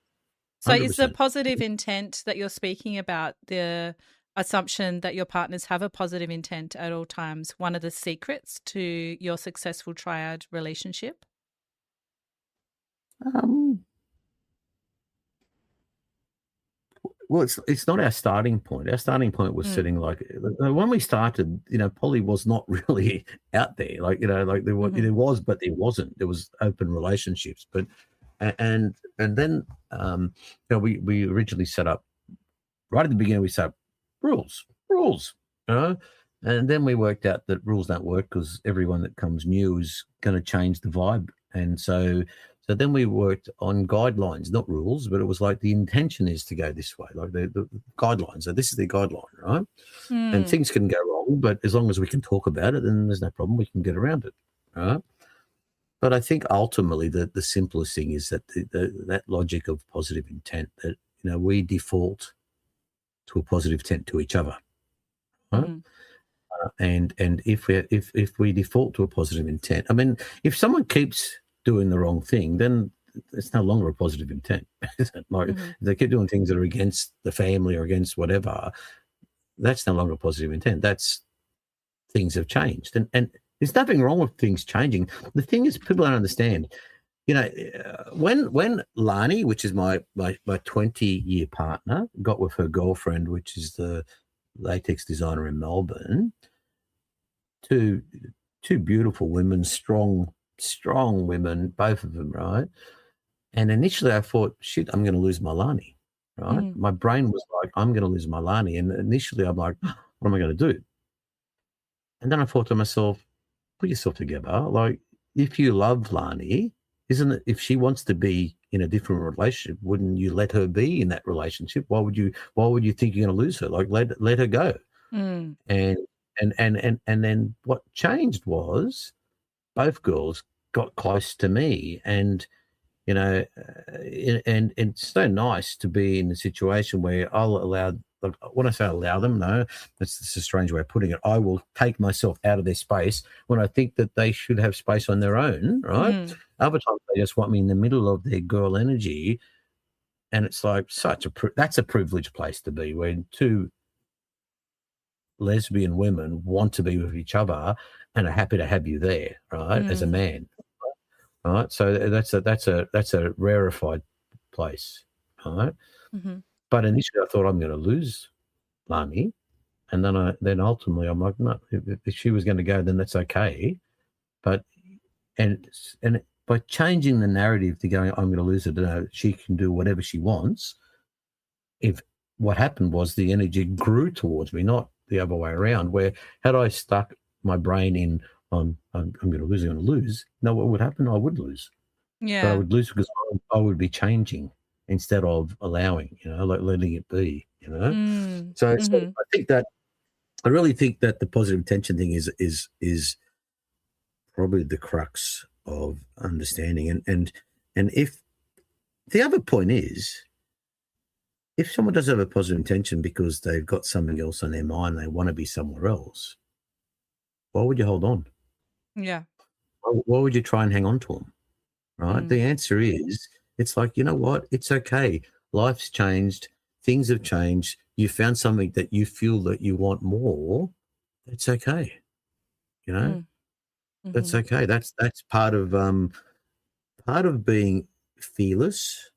So 100%. is the positive intent that you're speaking about the assumption that your partners have a positive intent at all times one of the secrets to your successful triad relationship? Well, it's not our starting point. Our starting point was sitting like when we started, you know, poly was not really out there. Like, you know, like there was, but there wasn't. There was open relationships, but and then you know, we originally set up right at the beginning. We set up rules, you know, and then we worked out that rules don't work because everyone that comes new is going to change the vibe, and so then we worked on guidelines, not rules, but it was like the intention is to go this way, like the guidelines. So this is the guideline, right? And things can go wrong, but as long as we can talk about it, then there's no problem. We can get around it, right? But I think ultimately the simplest thing is that that logic of positive intent, that, you know, we default to a positive intent to each other, right? And if we default to a positive intent, I mean, if someone keeps doing the wrong thing, then it's no longer a positive intent. Like if they keep doing things that are against the family or against whatever, that's no longer a positive intent. That's things have changed, and there's nothing wrong with things changing. The thing is, people don't understand. You know, when Lani, which is my 20-year partner, got with her girlfriend, which is the latex designer in Melbourne, two beautiful women, strong women, both of them, right? And initially I thought, shit, I'm going to lose my Lani, right? My brain was like, I'm going to lose my Lani. And initially I'm like, what am I going to do? And then I thought to myself, put yourself together. Like, if you love Lani, isn't it, if she wants to be in a different relationship, wouldn't you let her be in that relationship? Why would you think you're going to lose her? Like, let her go. And then what changed was both girls got close to me, and, you know, and it's so nice to be in a situation where I'll allow, like, when I say allow them, no, that's a strange way of putting it. I will take myself out of their space when I think that they should have space on their own, right? Other times they just want me in the middle of their girl energy, and it's like that's a privileged place to be, when two lesbian women want to be with each other and are happy to have you there, right? As a man, right? So that's a rarefied place, right? But initially I thought, I'm going to lose Lani, and then ultimately I'm like, no, if she was going to go, then that's okay. But and by changing the narrative to going, I'm going to lose her, no, she can do whatever she wants. If what happened was the energy grew towards me, not the other way around, where had I stuck my brain in on, I'm going to lose, no, what would happen? I would lose. Yeah. But I would lose because I would be changing instead of allowing, you know, like letting it be, you know. So I really think that the positive intention thing is probably the crux of understanding. And if the other point is, if someone does have a positive intention because they've got something else on their mind, they want to be somewhere else, why would you hold on? Yeah. Why would you try and hang on to them? Right? The answer is, it's like, you know what? It's okay. Life's changed. Things have changed. You found something that you feel that you want more. It's okay. You know, that's okay. That's part of being fearless,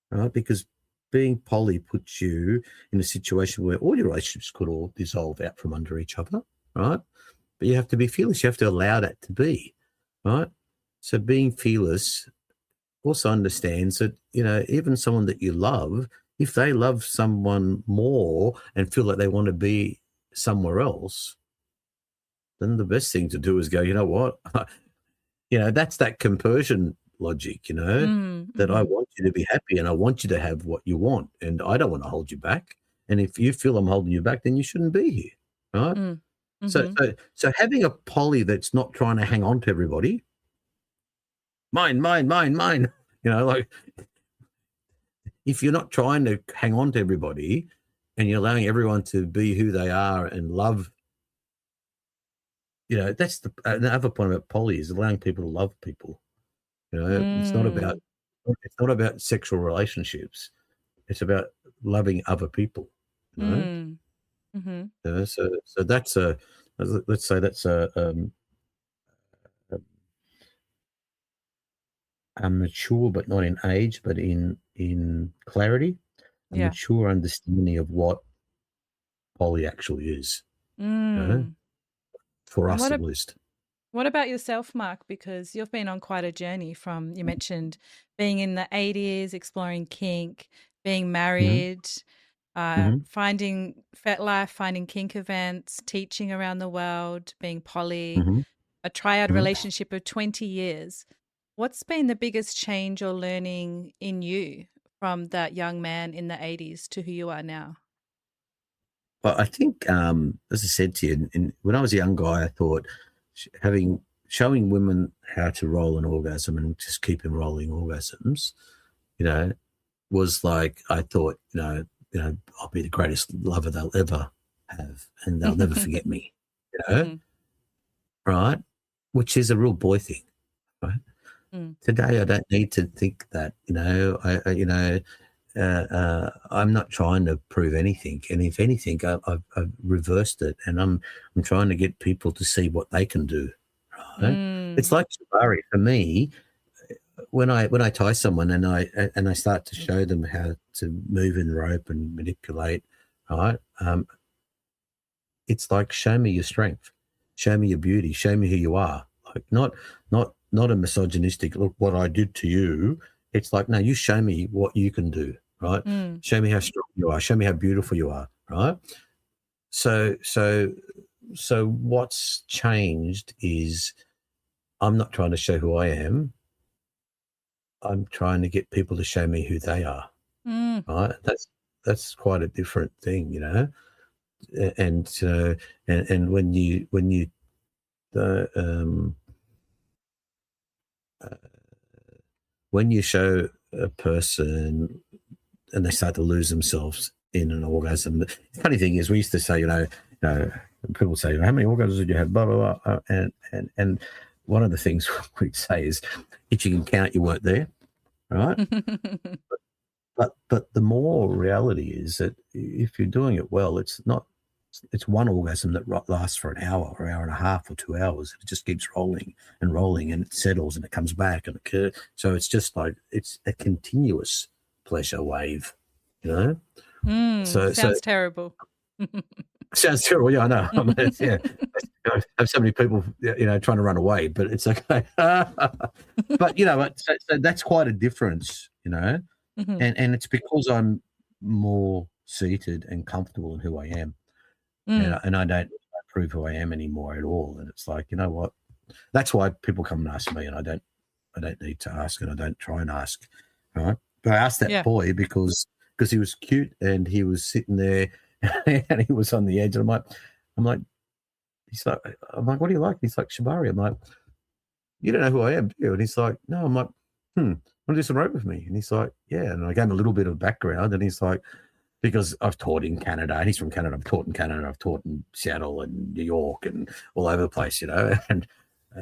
right? Because being poly puts you in a situation where all your relationships could all dissolve out from under each other, right? But you have to be fearless. You have to allow that to be, right? So being fearless also understands that, you know, even someone that you love, if they love someone more and feel like they want to be somewhere else, then the best thing to do is go, you know what? You know, that's that compersion logic, you know, that I want you to be happy and I want you to have what you want, and I don't want to hold you back. And if you feel I'm holding you back, then you shouldn't be here, right? So having a poly that's not trying to hang on to everybody, mine, you know, like, if you're not trying to hang on to everybody, and you're allowing everyone to be who they are and love. That's another point about poly is allowing people to love people. It's not about sexual relationships. It's about loving other people. Mm-hmm. So that's let's say that's a mature, but not in age, but in clarity, a mature understanding of what poly actually is. For us at least. What about yourself, Mark? Because you've been on quite a journey from, you mentioned being in the 80s, exploring kink, being married, finding FetLife, finding kink events, teaching around the world, being poly, a triad relationship of 20 years. What's been the biggest change or learning in you from that young man in the 80s to who you are now? Well, I think, as I said to you, when I was a young guy, I thought showing women how to roll an orgasm and just keep rolling orgasms, was like, I thought, I'll be the greatest lover they'll ever have, and they'll never forget me, right? Which is a real boy thing, right? Today, I don't need to think that, I'm not trying to prove anything, and if anything, I've reversed it, and I'm trying to get people to see what they can do. Right? It's like Shibari for me. When I tie someone and I start to show them how to move in rope and manipulate, right? It's like, show me your strength, show me your beauty, show me who you are. Like not a misogynistic look what I did to you. It's like, no, you show me what you can do, right? Show me how strong you are, show me how beautiful you are, right? So what's changed is I'm not trying to show who I am. I'm trying to get people to show me who they are. Right? That's quite a different thing, And when you when you show a person and they start to lose themselves in an orgasm, the funny thing is, we used to say, people say, how many orgasms did you have? Blah blah blah, and one of the things we'd say is, if you can count, you weren't there, right? but the more reality is that if you're doing it well, it's one orgasm that lasts for an hour or hour and a half or 2 hours. It just keeps rolling and rolling, and it settles and it comes back and so it's just like it's a continuous pleasure wave, Sounds terrible. Sounds terrible. Yeah, I know. I mean, I have so many people, trying to run away, but it's okay. But so that's quite a difference, and it's because I'm more seated and comfortable in who I am. And I don't prove who I am anymore at all. And it's like, you know what? That's why people come and ask me, and I don't need to ask, and I don't try and ask. Right? But I asked that boy because he was cute and he was sitting there and he was on the edge. And I'm like, what do you like? He's like, Shibari. I'm like, you don't know who I am, do you? And he's like, no. I'm like, want to do some rope with me? And he's like, yeah. And I gave him a little bit of background, and he's like, because I've taught in Canada, and he's from Canada. I've taught in Canada. I've taught in Seattle and New York and all over the place, And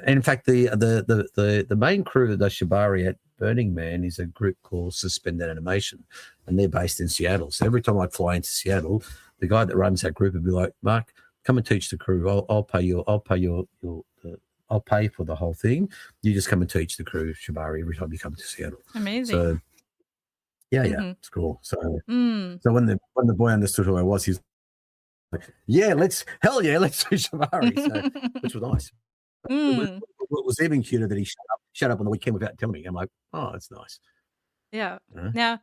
in fact, the main crew that does Shibari at Burning Man is a group called Suspended Animation, and they're based in Seattle. So every time I'd fly into Seattle, the guy that runs that group would be like, Mark, come and teach the crew. I'll pay for the whole thing. You just come and teach the crew Shibari every time you come to Seattle. Amazing. So yeah, it's cool. So so when the boy understood who I was, he's like, let's do Shibari. So, which was nice. What was even cuter that he shut up on the weekend without telling me. I'm like, oh, that's nice. Yeah. Now,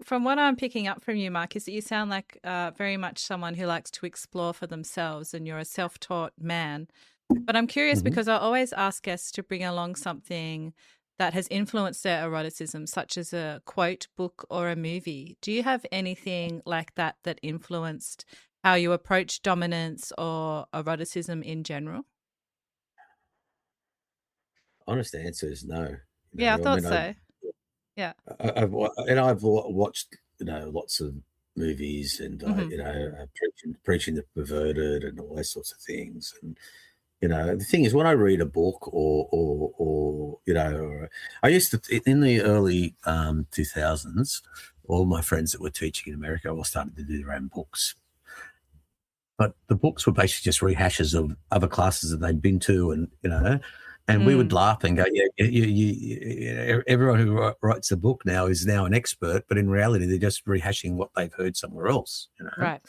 from what I'm picking up from you, Mark, is that you sound like very much someone who likes to explore for themselves, and you're a self-taught man. But I'm curious because I always ask guests to bring along something that has influenced their eroticism, such as a quote, book, or a movie. Do you have anything like that influenced how you approach dominance or eroticism in general? Honest answer is no. I thought so. Yeah. I've watched, lots of movies and preaching the perverted and all those sorts of things. And the thing is, when I read a book or I used to, in the early 2000s, all my friends that were teaching in America all started to do their own books. But the books were basically just rehashes of other classes that they'd been to, and we would laugh and go, everyone who writes a book now is now an expert, but in reality, they're just rehashing what they've heard somewhere else, Right.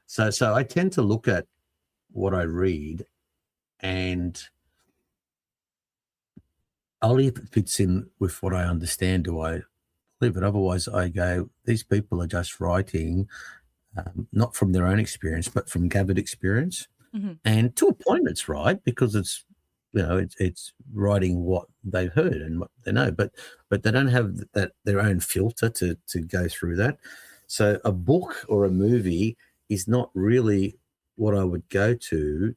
So I tend to look at what I read, and only if it fits in with what I understand do I believe it. Otherwise, I go, these people are just writing not from their own experience, but from gathered experience. Mm-hmm. And to a point, it's right because it's writing what they've heard and what they know, but they don't have their own filter to go through that. So a book or a movie is not really what I would go to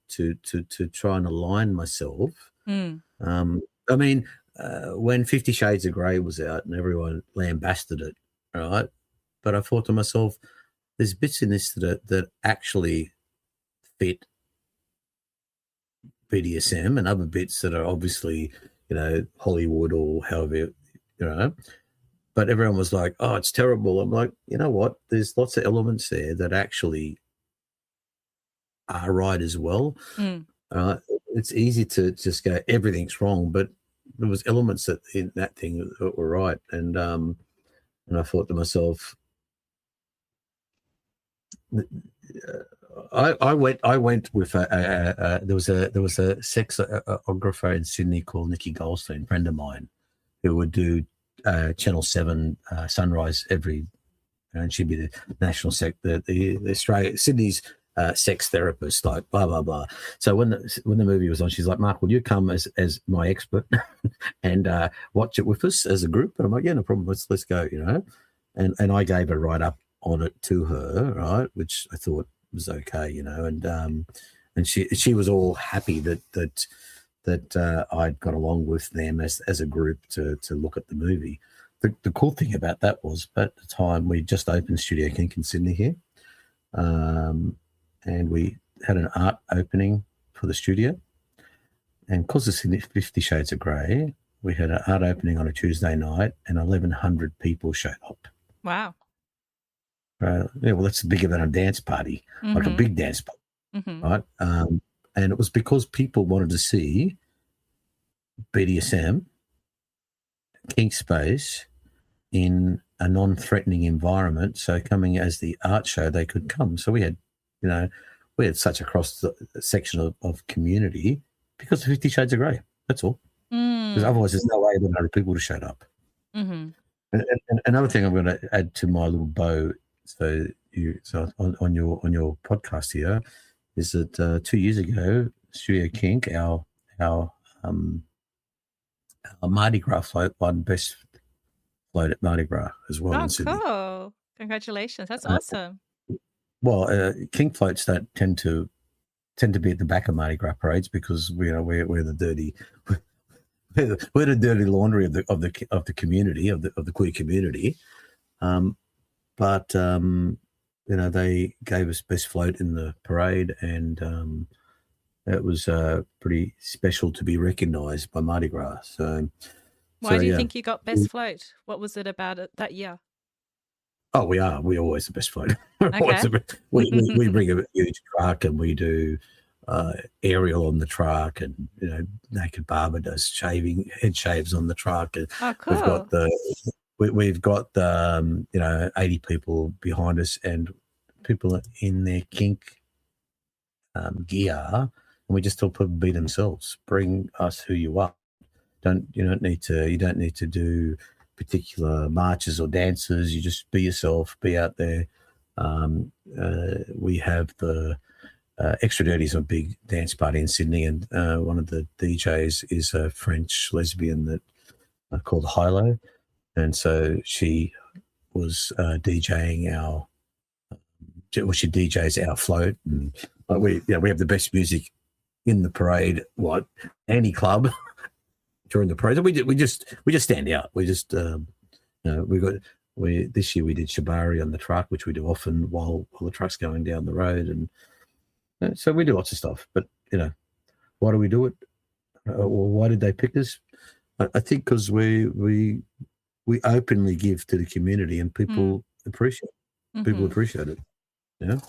try and align myself. Mm. I mean, when 50 Shades of Grey was out and everyone lambasted it, right? But I thought to myself, there's bits in this that actually fit BDSM and other bits that are obviously, Hollywood or however, but everyone was like, oh, it's terrible. I'm like, you know what? There's lots of elements there that actually are right as well. Mm. It's easy to just go, everything's wrong, but there was elements that in that thing that were right. And I thought to myself, I went with there was a sexographer in Sydney called Nikki Goldstein, a friend of mine, who would do Channel 7 Sunrise every, and she'd be the national the Australia Sydney's sex therapist, like blah blah blah. So when the movie was on, she's like, Mark, will you come as my expert and watch it with us as a group? And I'm like, yeah, no problem. Let's go, And I gave a write up on it to her, right, which I thought was okay, and she was all happy that I'd got along with them as a group to look at the movie. The cool thing about that was, at the time, we just opened Studio Kink in Sydney here, and we had an art opening for the studio, and because it's 50 Shades of Grey, we had an art opening on a Tuesday night, and 1,100 people showed up. Wow. Yeah, well, that's bigger than a dance party, like a big dance party, right? And it was because people wanted to see BDSM, kink space in a non-threatening environment. So coming as the art show, they could come. So we had such a cross section of community because of 50 Shades of Grey. That's all. Because otherwise, there's no way that 100 people would have showed up. And another thing I'm going to add to my little bow. So on your podcast here is that 2 years ago, Studio Kink, our Mardi Gras float won best float at Mardi Gras as well in Sydney. Cool! Congratulations, that's awesome. Well, kink floats don't tend to be at the back of Mardi Gras parades because we're the dirty we're the dirty laundry of the community of the queer community. But they gave us best float in the parade, and it was pretty special to be recognised by Mardi Gras. So, why do you think you got best float? What was it about it that year? Oh, we're always the best float. Okay. we bring a huge truck, and we do aerial on the truck, and naked barber does head shaves on the truck. And oh, cool. We've got 80 people behind us, and people in their kink gear, and we just tell people to be themselves. Bring us who you are. You don't need to do particular marches or dances. You just be yourself. Be out there. We have the Extra Dirty's a big dance party in Sydney, and one of the DJs is a French lesbian that called Hilo. And so she was DJing she DJs our float, and we have the best music in the parade. Any club during the parade? We just stand out. We just we got This year we did Shibari on the truck, which we do often while the truck's going down the road, and so we do lots of stuff. But why do we do it? Or why did they pick us? I think because we openly give to the community, and people appreciate it. Yeah.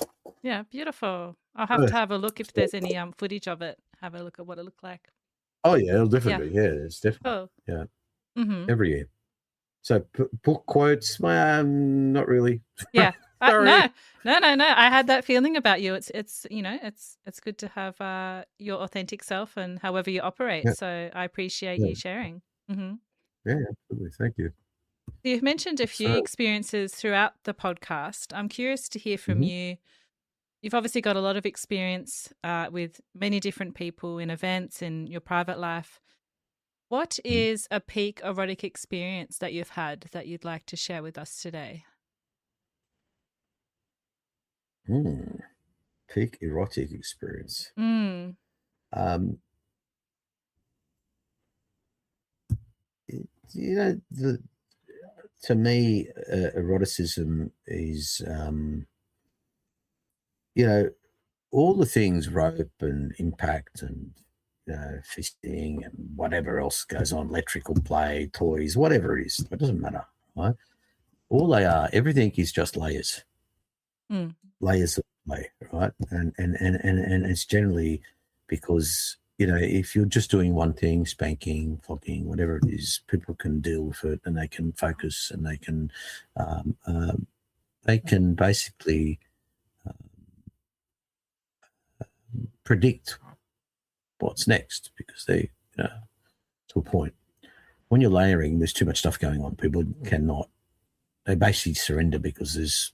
Yeah, beautiful. I'll have to have a look if there's any footage of it. Have a look at what it looked like. Oh yeah, it'll definitely be. Yeah, it's definitely. Cool. Yeah. Every year. So book quotes, not really. Yeah. Sorry. No. I had that feeling about you. It's it's good to have your authentic self and however you operate. Yeah. So I appreciate you sharing. Mm-hmm. Yeah, absolutely. Thank you. You've mentioned a few experiences throughout the podcast. I'm curious to hear from you. You've obviously got a lot of experience with many different people in events in your private life. What is a peak erotic experience that you've had that you'd like to share with us today? Peak erotic experience. To me, eroticism is, all the things, rope and impact and fisting and whatever else goes on, electrical play, toys, whatever it is, it doesn't matter, right? All they are, everything is just layers, layers of play, right? And it's generally because if you're just doing one thing, spanking, flogging, whatever it is, people can deal with it and they can focus and they can basically predict what's next because they, to a point. When you're layering, there's too much stuff going on. People they basically surrender because there's,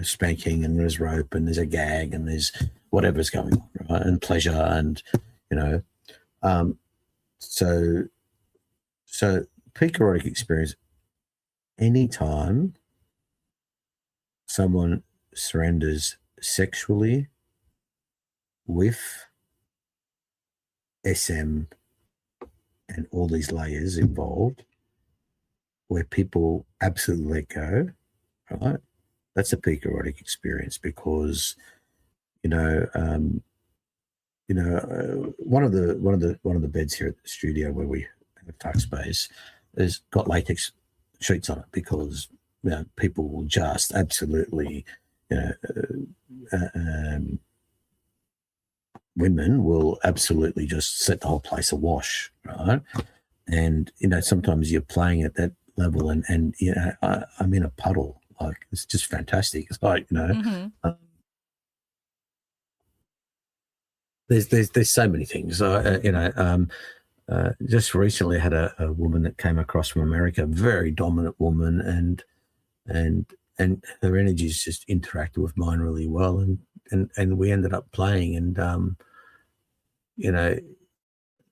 spanking and there's rope and there's a gag and there's whatever's going on, right? And pleasure and, so peak erotic experience, anytime someone surrenders sexually with SM and all these layers involved, where people absolutely let go, right? That's a peak erotic experience because, one of the beds here at the studio where we have Topspace has got latex sheets on it because people will just absolutely, women will absolutely just set the whole place awash, right? And sometimes you're playing at that level, and I'm in a puddle. Like, it's just fantastic. It's like there's so many things. Just recently I had a woman that came across from America, very dominant woman, and her energies just interacted with mine really well, and we ended up playing, and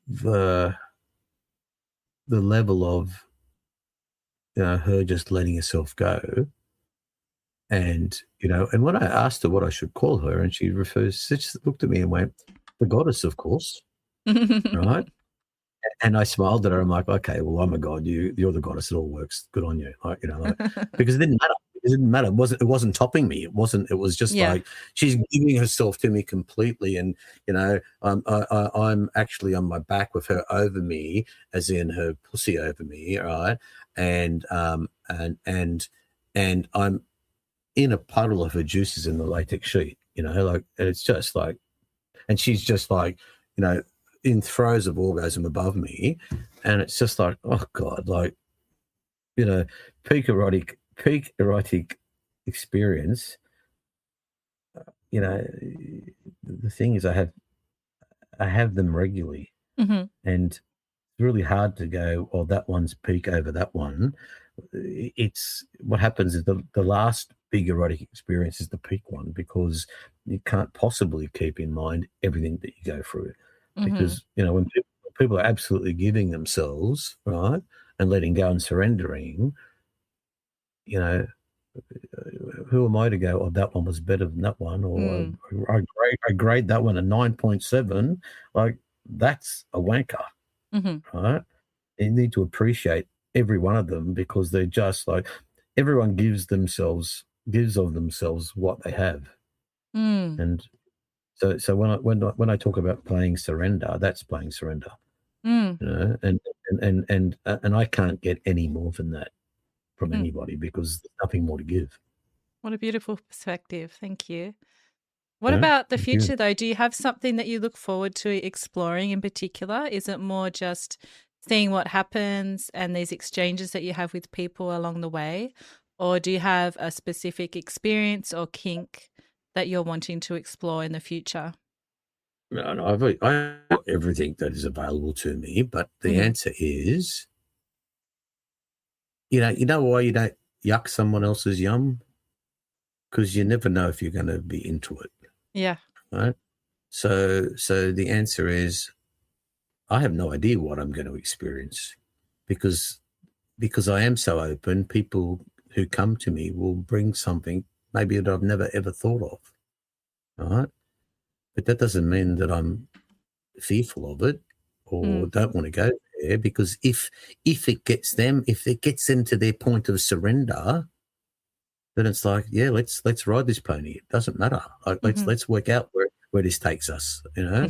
the level of her just letting herself go. And, and when I asked her what I should call her, and she just looked at me and went, the goddess, of course, right? And I smiled at her. I'm like, okay, well, I'm a god. You're the goddess. It all works. Good on you. Like, because it didn't matter. It didn't matter. It wasn't topping me. It was just like, she's giving herself to me completely. And, I'm actually on my back with her over me, as in her pussy over me. Right. And I'm in a puddle of her juices in the latex sheet, like, it's just like, and she's just like, in throes of orgasm above me. And it's just like, oh God, like, peak erotic experience. The thing is, I have them regularly, and it's really hard to go, oh, that one's peak over that one. It's what happens is the last big erotic experience is the peak one, because you can't possibly keep in mind everything that you go through, because when people are absolutely giving themselves, right, and letting go and surrendering, who am I to go, oh, that one was better than that one, or I grade that one a 9.7. Like, that's a wanker, right? You need to appreciate every one of them, because they're just like, everyone gives of themselves what they have. And so when I talk about playing surrender, that's playing surrender. You know, and I can't get any more than that from anybody, because there's nothing more to give. What a beautiful perspective. Thank you. What Yeah, about the thank you. future, though? Do you have something that you look forward to exploring in particular? Is it more just seeing what happens and these exchanges that you have with people along the way? Or do you have a specific experience or kink that you're wanting to explore in the future? No, I got everything that is available to me, but the answer is, you know why you don't yuck someone else's yum? Because you never know if you're going to be into it. Yeah. Right? So the answer is, I have no idea what I'm going to experience, because I am so open. People who come to me will bring something maybe that I've never ever thought of. Right? But that doesn't mean that I'm fearful of it or don't want to go there, because if it gets them to their point of surrender, then it's like, yeah, let's ride this pony. It doesn't matter. Like, let's work out where this takes us, you know.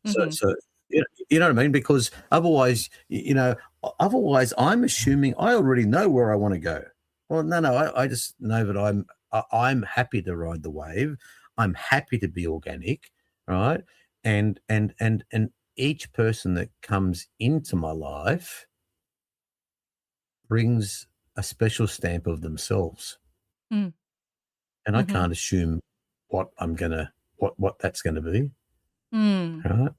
So you know what I mean? Because otherwise I'm assuming I already know where I want to go. Well, no, I just know that I'm happy to ride the wave. I'm happy to be organic, right? And each person that comes into my life brings a special stamp of themselves. And I can't assume what that's gonna be. Right?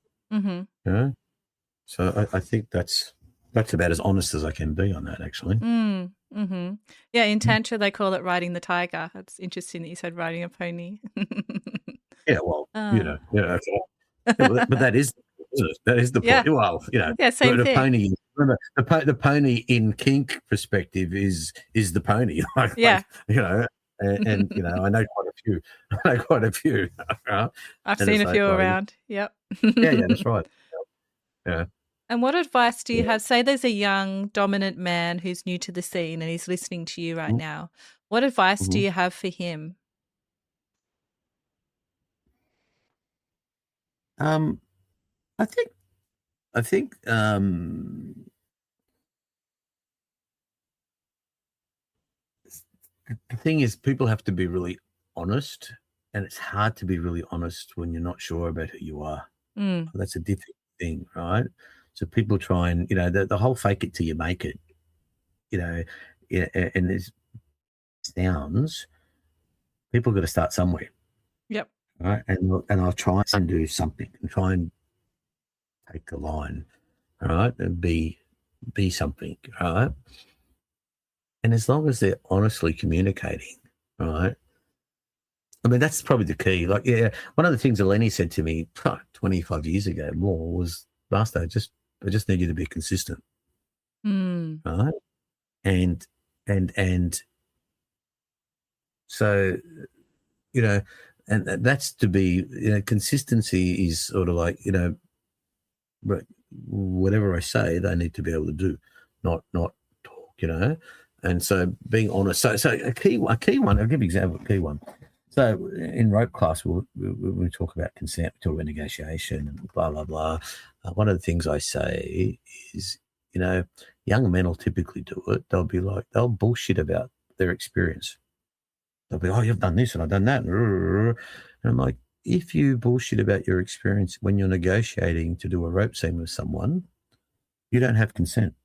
Yeah. So I think that's about as honest as I can be on that, actually. Yeah, in Tantra they call it riding the tiger. It's interesting that you said riding a pony. Yeah, well, that's all. Yeah, but that is the Yeah. point. Well, Yeah, same the thing. pony. Remember, the pony in kink perspective is the pony. Yeah. And I know quite a few. Right? I've And seen it's a like, few well, around. Yep. yeah, that's right. Yeah. And what advice do you Yeah. have? Say there's a young dominant man who's new to the scene and he's listening to you right now. What advice do Mhm. you have for him? I think the thing is, people have to be really honest, and it's hard to be really honest when you're not sure about who you are. That's a difficult thing, right? So people try and, the whole fake it till you make it, and it sounds, people got to start somewhere, Yep. right? And I'll try and do something and try and take the line, all right, and be something, all right? And as long as they're honestly communicating, all right, I mean, that's probably the key. Like, yeah, one of the things Eleni said to me 25 years ago more was, Master, I just need you to be consistent. Right? And so, and that's to be, consistency is sort of like, whatever I say, they need to be able to do, not talk, And so being honest. So a key one, I'll give you an example, a key one. So in rope class, we talk about consent, we talk about negotiation and blah, blah, blah. One of the things I say is, young men will typically do it. They'll bullshit about their experience. They'll be, oh, you've done this and I've done that. And I'm like, if you bullshit about your experience when you're negotiating to do a rope scene with someone, you don't have consent.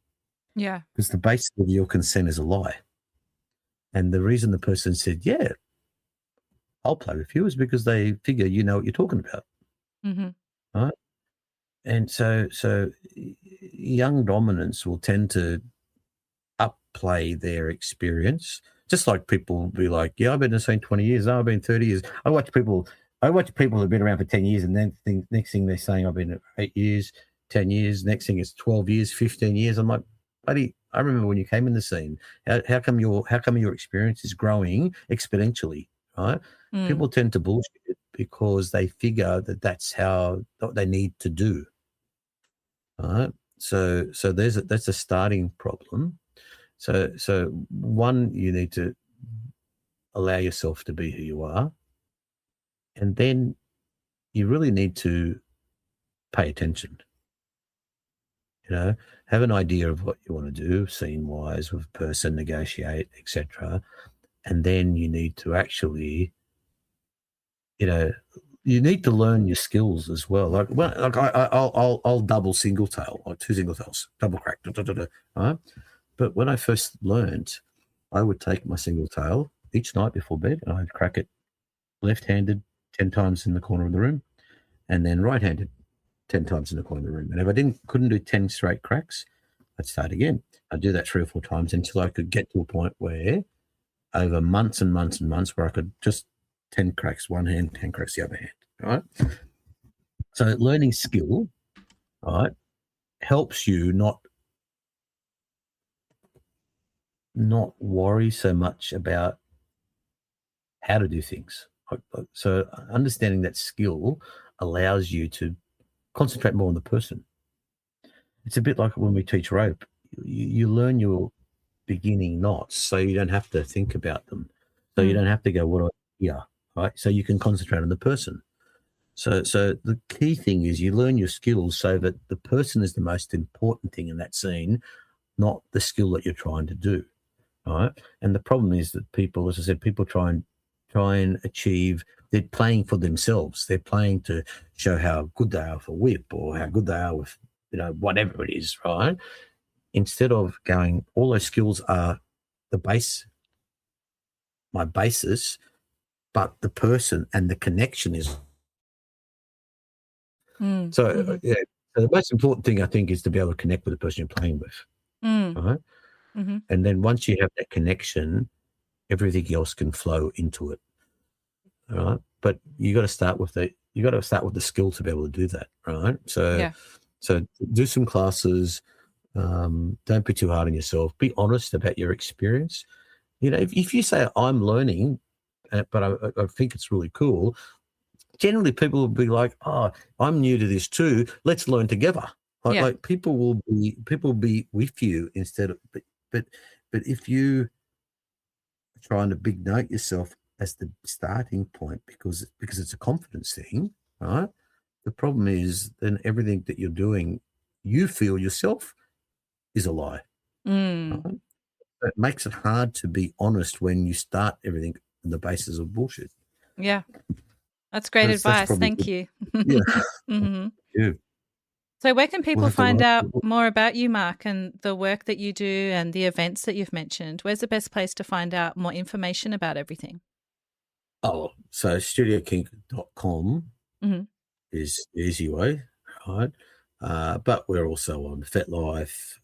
Yeah. Because the basis of your consent is a lie. And the reason the person said, yeah, I'll play with you, is because they figure you know what you're talking about. Right? And so young dominants will tend to upplay their experience, just like people will be like, yeah, I've been in the same 20 years. Oh, I've been 30 years. I watch people who've been around for 10 years, and then next thing they're saying, I've been 8 years, 10 years. Next thing it's 12 years, 15 years. I'm like, buddy, I remember when you came in the scene. How come your experience is growing exponentially, right? People tend to bullshit it because they figure that that's what they need to do, right? So that's a starting problem. So one, you need to allow yourself to be who you are, and then you really need to pay attention. Have an idea of what you want to do, scene-wise, with a person, negotiate, etc. And then you need to actually, you need to learn your skills as well. I'll double single tail, or two single tails, double crack, right? But when I first learned, I would take my single tail each night before bed, and I'd crack it left-handed 10 times in the corner of the room, and then right-handed 10 times in the corner of the room. And if I couldn't do 10 straight cracks, I'd start again. I'd do that 3 or 4 times until I could get to a point where, over months and months and months, where I could just 10 cracks one hand, 10 cracks the other hand, right? So learning skill, right, helps you not worry so much about how to do things. So understanding that skill allows you to concentrate more on the person. It's a bit like when we teach rope. You learn your beginning knots so you don't have to think about them. So you don't have to go, what do I hear, right? So you can concentrate on the person. So the key thing is you learn your skills so that the person is the most important thing in that scene, not the skill that you're trying to do, right? And the problem is that people, as I said, people try and achieve, they're playing for themselves. They're playing to show how good they are for whip, or how good they are with, whatever it is, right? Instead of going, all those skills are the base, my basis, but the person and the connection is. So the most important thing, I think, is to be able to connect with the person you're playing with, right? And then once you have that connection, everything else can flow into it, all right? But you got to start with the skill to be able to do that, right? So do some classes. Don't be too hard on yourself. Be honest about your experience. If you say I'm learning, but I think it's really cool, generally people will be like, oh, I'm new to this too, let's learn together. Like people will be with you instead of, but if you are trying to big note yourself as the starting point because it's a confidence thing, right? The problem is then everything that you're doing, you feel yourself, is a lie. Right? It makes it hard to be honest when you start everything on the basis of bullshit. Yeah. That's great advice. Thank you. Yeah. So where can people find out more about you, Mark, and the work that you do and the events that you've mentioned? Where's the best place to find out more information about everything? Oh, so studiokink.com is the easy way, right? But we're also on FetLife,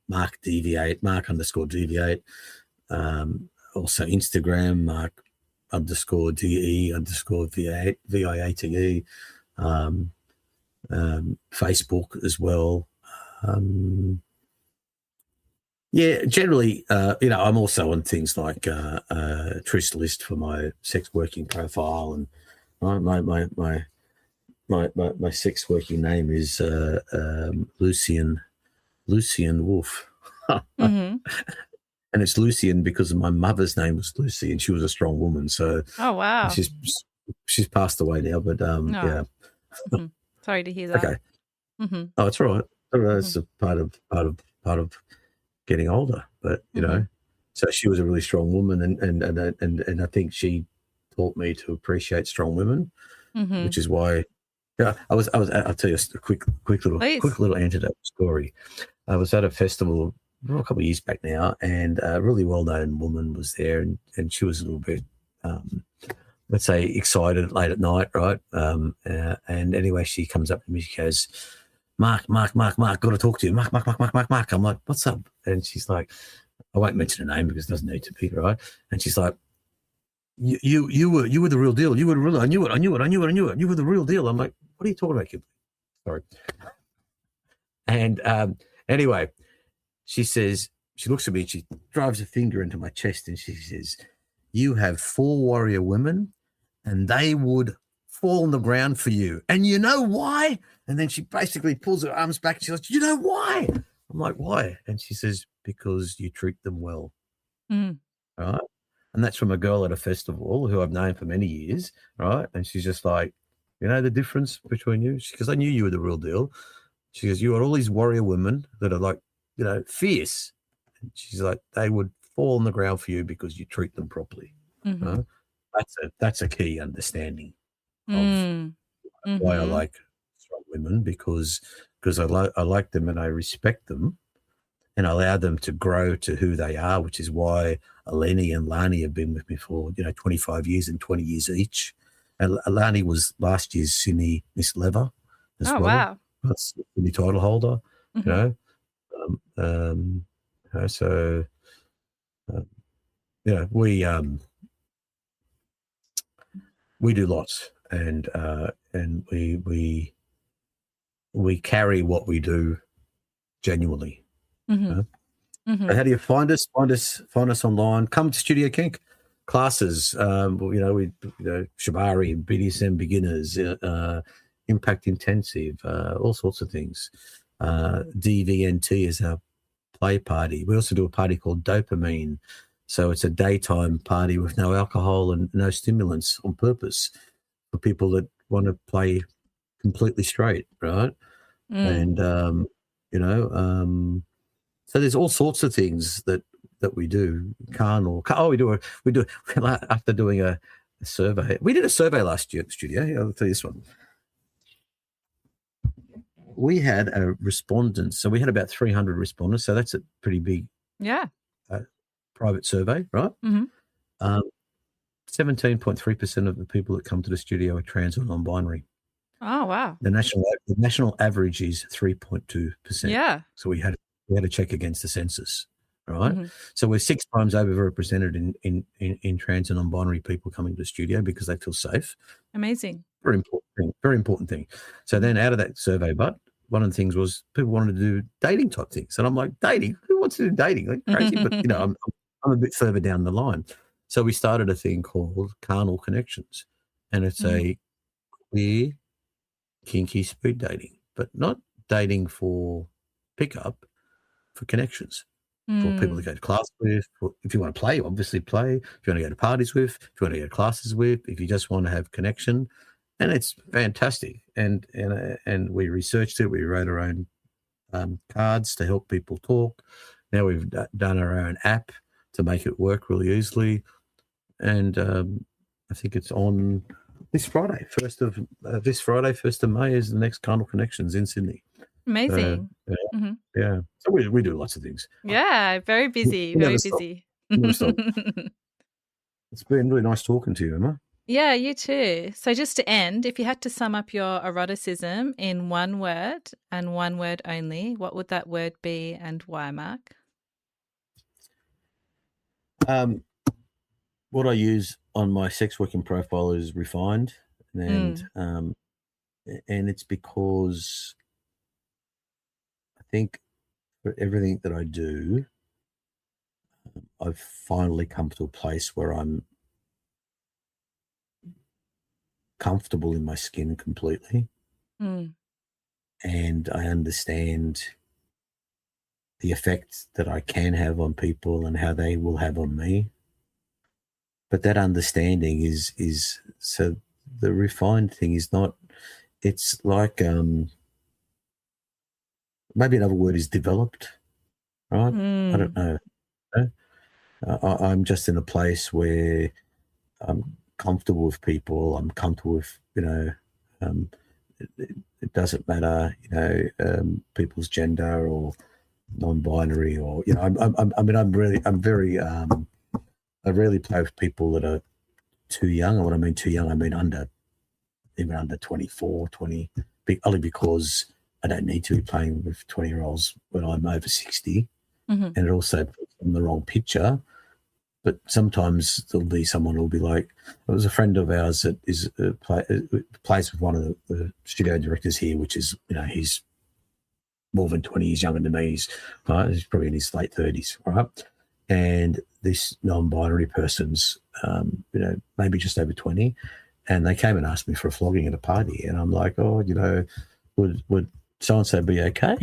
Mark DeViate, Mark_DeViate, also Instagram, Mark_DE_VIATE, VIATE, Facebook as well. Generally, I'm also on things like Trish List for my sex working profile, and my sex working name is Lucian Wolf. And it's Lucian because my mother's name was Lucy, and she was a strong woman. So, oh wow, she's passed away now. But yeah, sorry to hear that. Okay, oh, it's all right. It's a part of getting older. But so she was a really strong woman, and I think she taught me to appreciate strong women, which is why. Yeah, I'll tell you a quick little anecdote story. I was at a festival a couple of years back now, and a really well-known woman was there, and she was a little bit, let's say, excited late at night, right? And anyway, she comes up to me, she goes, Mark, got to talk to you. Mark. I'm like, what's up? And she's like, I won't mention her name because it doesn't need to be, right? And she's like, you were the real deal. You were real. I knew it. You were the real deal. I'm like, what are you talking about, kid? Sorry. And anyway, she says, she looks at me, she drives a finger into my chest, and she says, you have 4 warrior women, and they would fall on the ground for you. And you know why? And then she basically pulls her arms back, and she goes, you know why? I'm like, why? And she says, because you treat them well, Mm. right? And that's from a girl at a festival who I've known for many years, right? And she's just like, you know the difference between you? Because I knew you were the real deal. She goes, you are all these warrior women that are like, you know, fierce. And she's like, they would fall on the ground for you because you treat them properly. Mm-hmm. Right? That's a key understanding of Mm. why I Mm-hmm. like strong women, because I like them and I respect them and allow them to grow to who they are, which is why Eleni and Lani have been with me for 25 years and 20 years each. And Lani was last year's Sydney Miss Lever as Oh, well. wow. That's the title holder. Mm-hmm. So we do lots, and we carry what we do genuinely. Mm-hmm. Mm-hmm. How do you find us? Find us online. Come to Studio Kink classes. Shibari and BDSM beginners, impact intensive, all sorts of things. DVNT is our play party. We also do a party called Dopamine. So it's a daytime party with no alcohol and no stimulants on purpose for people that want to play completely straight, right? Mm. And so there's all sorts of things that we do. We do after doing a survey. We did a survey last year at the studio. I'll tell you this one. We had a respondent, so we had about 300 respondents. So that's a pretty big, private survey, right? Mm-hmm. 17.3% of the people that come to the studio are trans or non-binary. Oh, wow. The national average is 3.2%. Yeah. So we had to check against the census, right? Mm-hmm. So we're 6 times overrepresented in trans and non-binary people coming to the studio because they feel safe. Amazing. Very important thing. So then out of that survey, but one of the things was people wanted to do dating type things. And I'm like, dating? Who wants to do dating? Like crazy. But, I'm a bit further down the line. So we started a thing called Carnal Connections. And it's a queer, kinky speed dating, but not dating for pickup, for connections, for people to go to class with. If you want to play, obviously play. If you want to go to parties with, if you want to go to classes with, if you just want to have connection. And it's fantastic. And we researched it. We wrote our own cards to help people talk. Now we've done our own app to make it work really easily. And I think it's on this Friday. 1st of May is the next Carnal Connections in Sydney. Amazing. Yeah. So we do lots of things. Yeah, very busy. Very busy. It's been really nice talking to you, Emma. Yeah, you too. So just to end, if you had to sum up your eroticism in one word and one word only, what would that word be and why, Mark? What I use on my sex working profile is refined, and it's because I think for everything that I do, I've finally come to a place where I'm comfortable in my skin completely, and I understand the effect that I can have on people and how they will have on me. But that understanding is so the refined thing is not. It's like maybe another word is developed, right? I don't know. I'm just in a place where I'm comfortable with people. I'm comfortable with, it doesn't matter, people's gender or non-binary or, I rarely play with people that are too young. And when I mean too young, I mean under 24, 20, only because I don't need to be playing with 20-year-olds when I'm over 60. And it also puts them in the wrong picture. But sometimes there'll be someone who'll be like, there was a friend of ours that is plays with one of the studio directors here, which is, he's more than 20 years younger than me. He's probably in his late 30s, right? And this non-binary person's, maybe just over 20, and they came and asked me for a flogging at a party, and I'm like, would so and so be okay?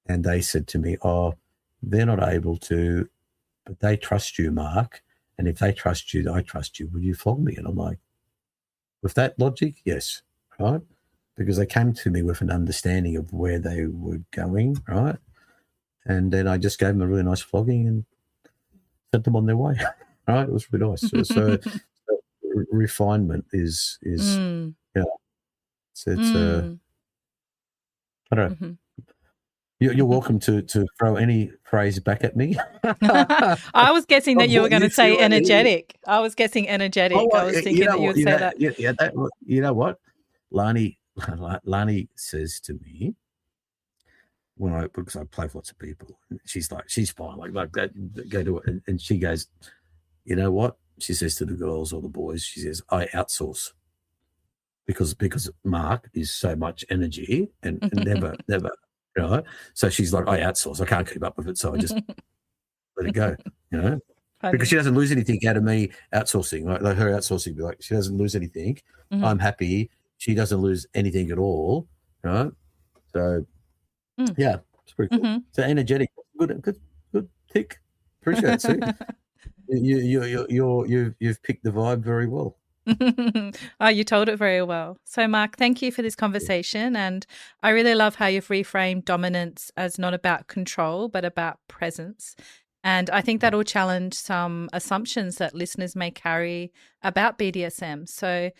And they said to me, oh, they're not able to, but they trust you, Mark. And if they trust you, I trust you. Will you flog me? And I'm like, with that logic, yes, right? Because they came to me with an understanding of where they were going, right? And then I just gave them a really nice flogging and sent them on their way, right? It was really nice. So refinement is yeah, it's I don't know. Mm-hmm. You're welcome to throw any phrase back at me. I was guessing that you were going to say energetic. I was guessing energetic. I was thinking that you would say that. Yeah, you know what? Lani says to me because I play with lots of people, she's fine, like that, go do it. And she goes, you know what? She says to the girls or the boys, she says, I outsource because Mark is so much energy and never. You know? So she's like, I outsource. I can't keep up with it, so I just let it go. You know, Funny. Because she doesn't lose anything out of me outsourcing. Like her outsourcing, be like she doesn't lose anything. Mm-hmm. I'm happy. She doesn't lose anything at all. Right? So yeah, it's pretty cool. Mm-hmm. So energetic, good tick. Appreciate it. See, you've picked the vibe very well. Oh, you told it very well. So, Mark, thank you for this conversation. And I really love how you've reframed dominance as not about control, but about presence. And I think that'll challenge some assumptions that listeners may carry about BDSM. So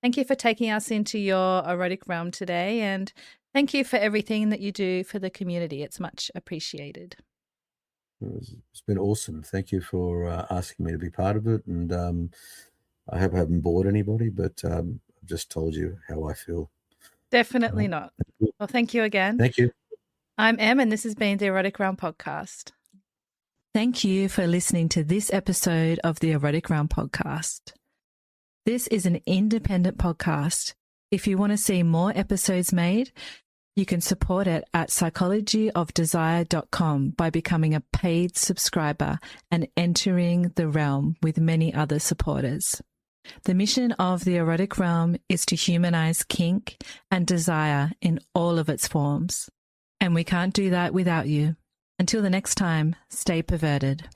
thank you for taking us into your erotic realm today. And thank you for everything that you do for the community. It's much appreciated. It's been awesome. Thank you for asking me to be part of it. And I hope I haven't bored anybody, but I've just told you how I feel. Definitely not. Well, thank you again. Thank you. I'm Em, and this has been the Erotic Realm Podcast. Thank you for listening to this episode of the Erotic Realm Podcast. This is an independent podcast. If you want to see more episodes made, you can support it at psychologyofdesire.com by becoming a paid subscriber and entering the realm with many other supporters. The mission of the Erotic Realm is to humanize kink and desire in all of its forms. And we can't do that without you. Until the next time, stay perverted.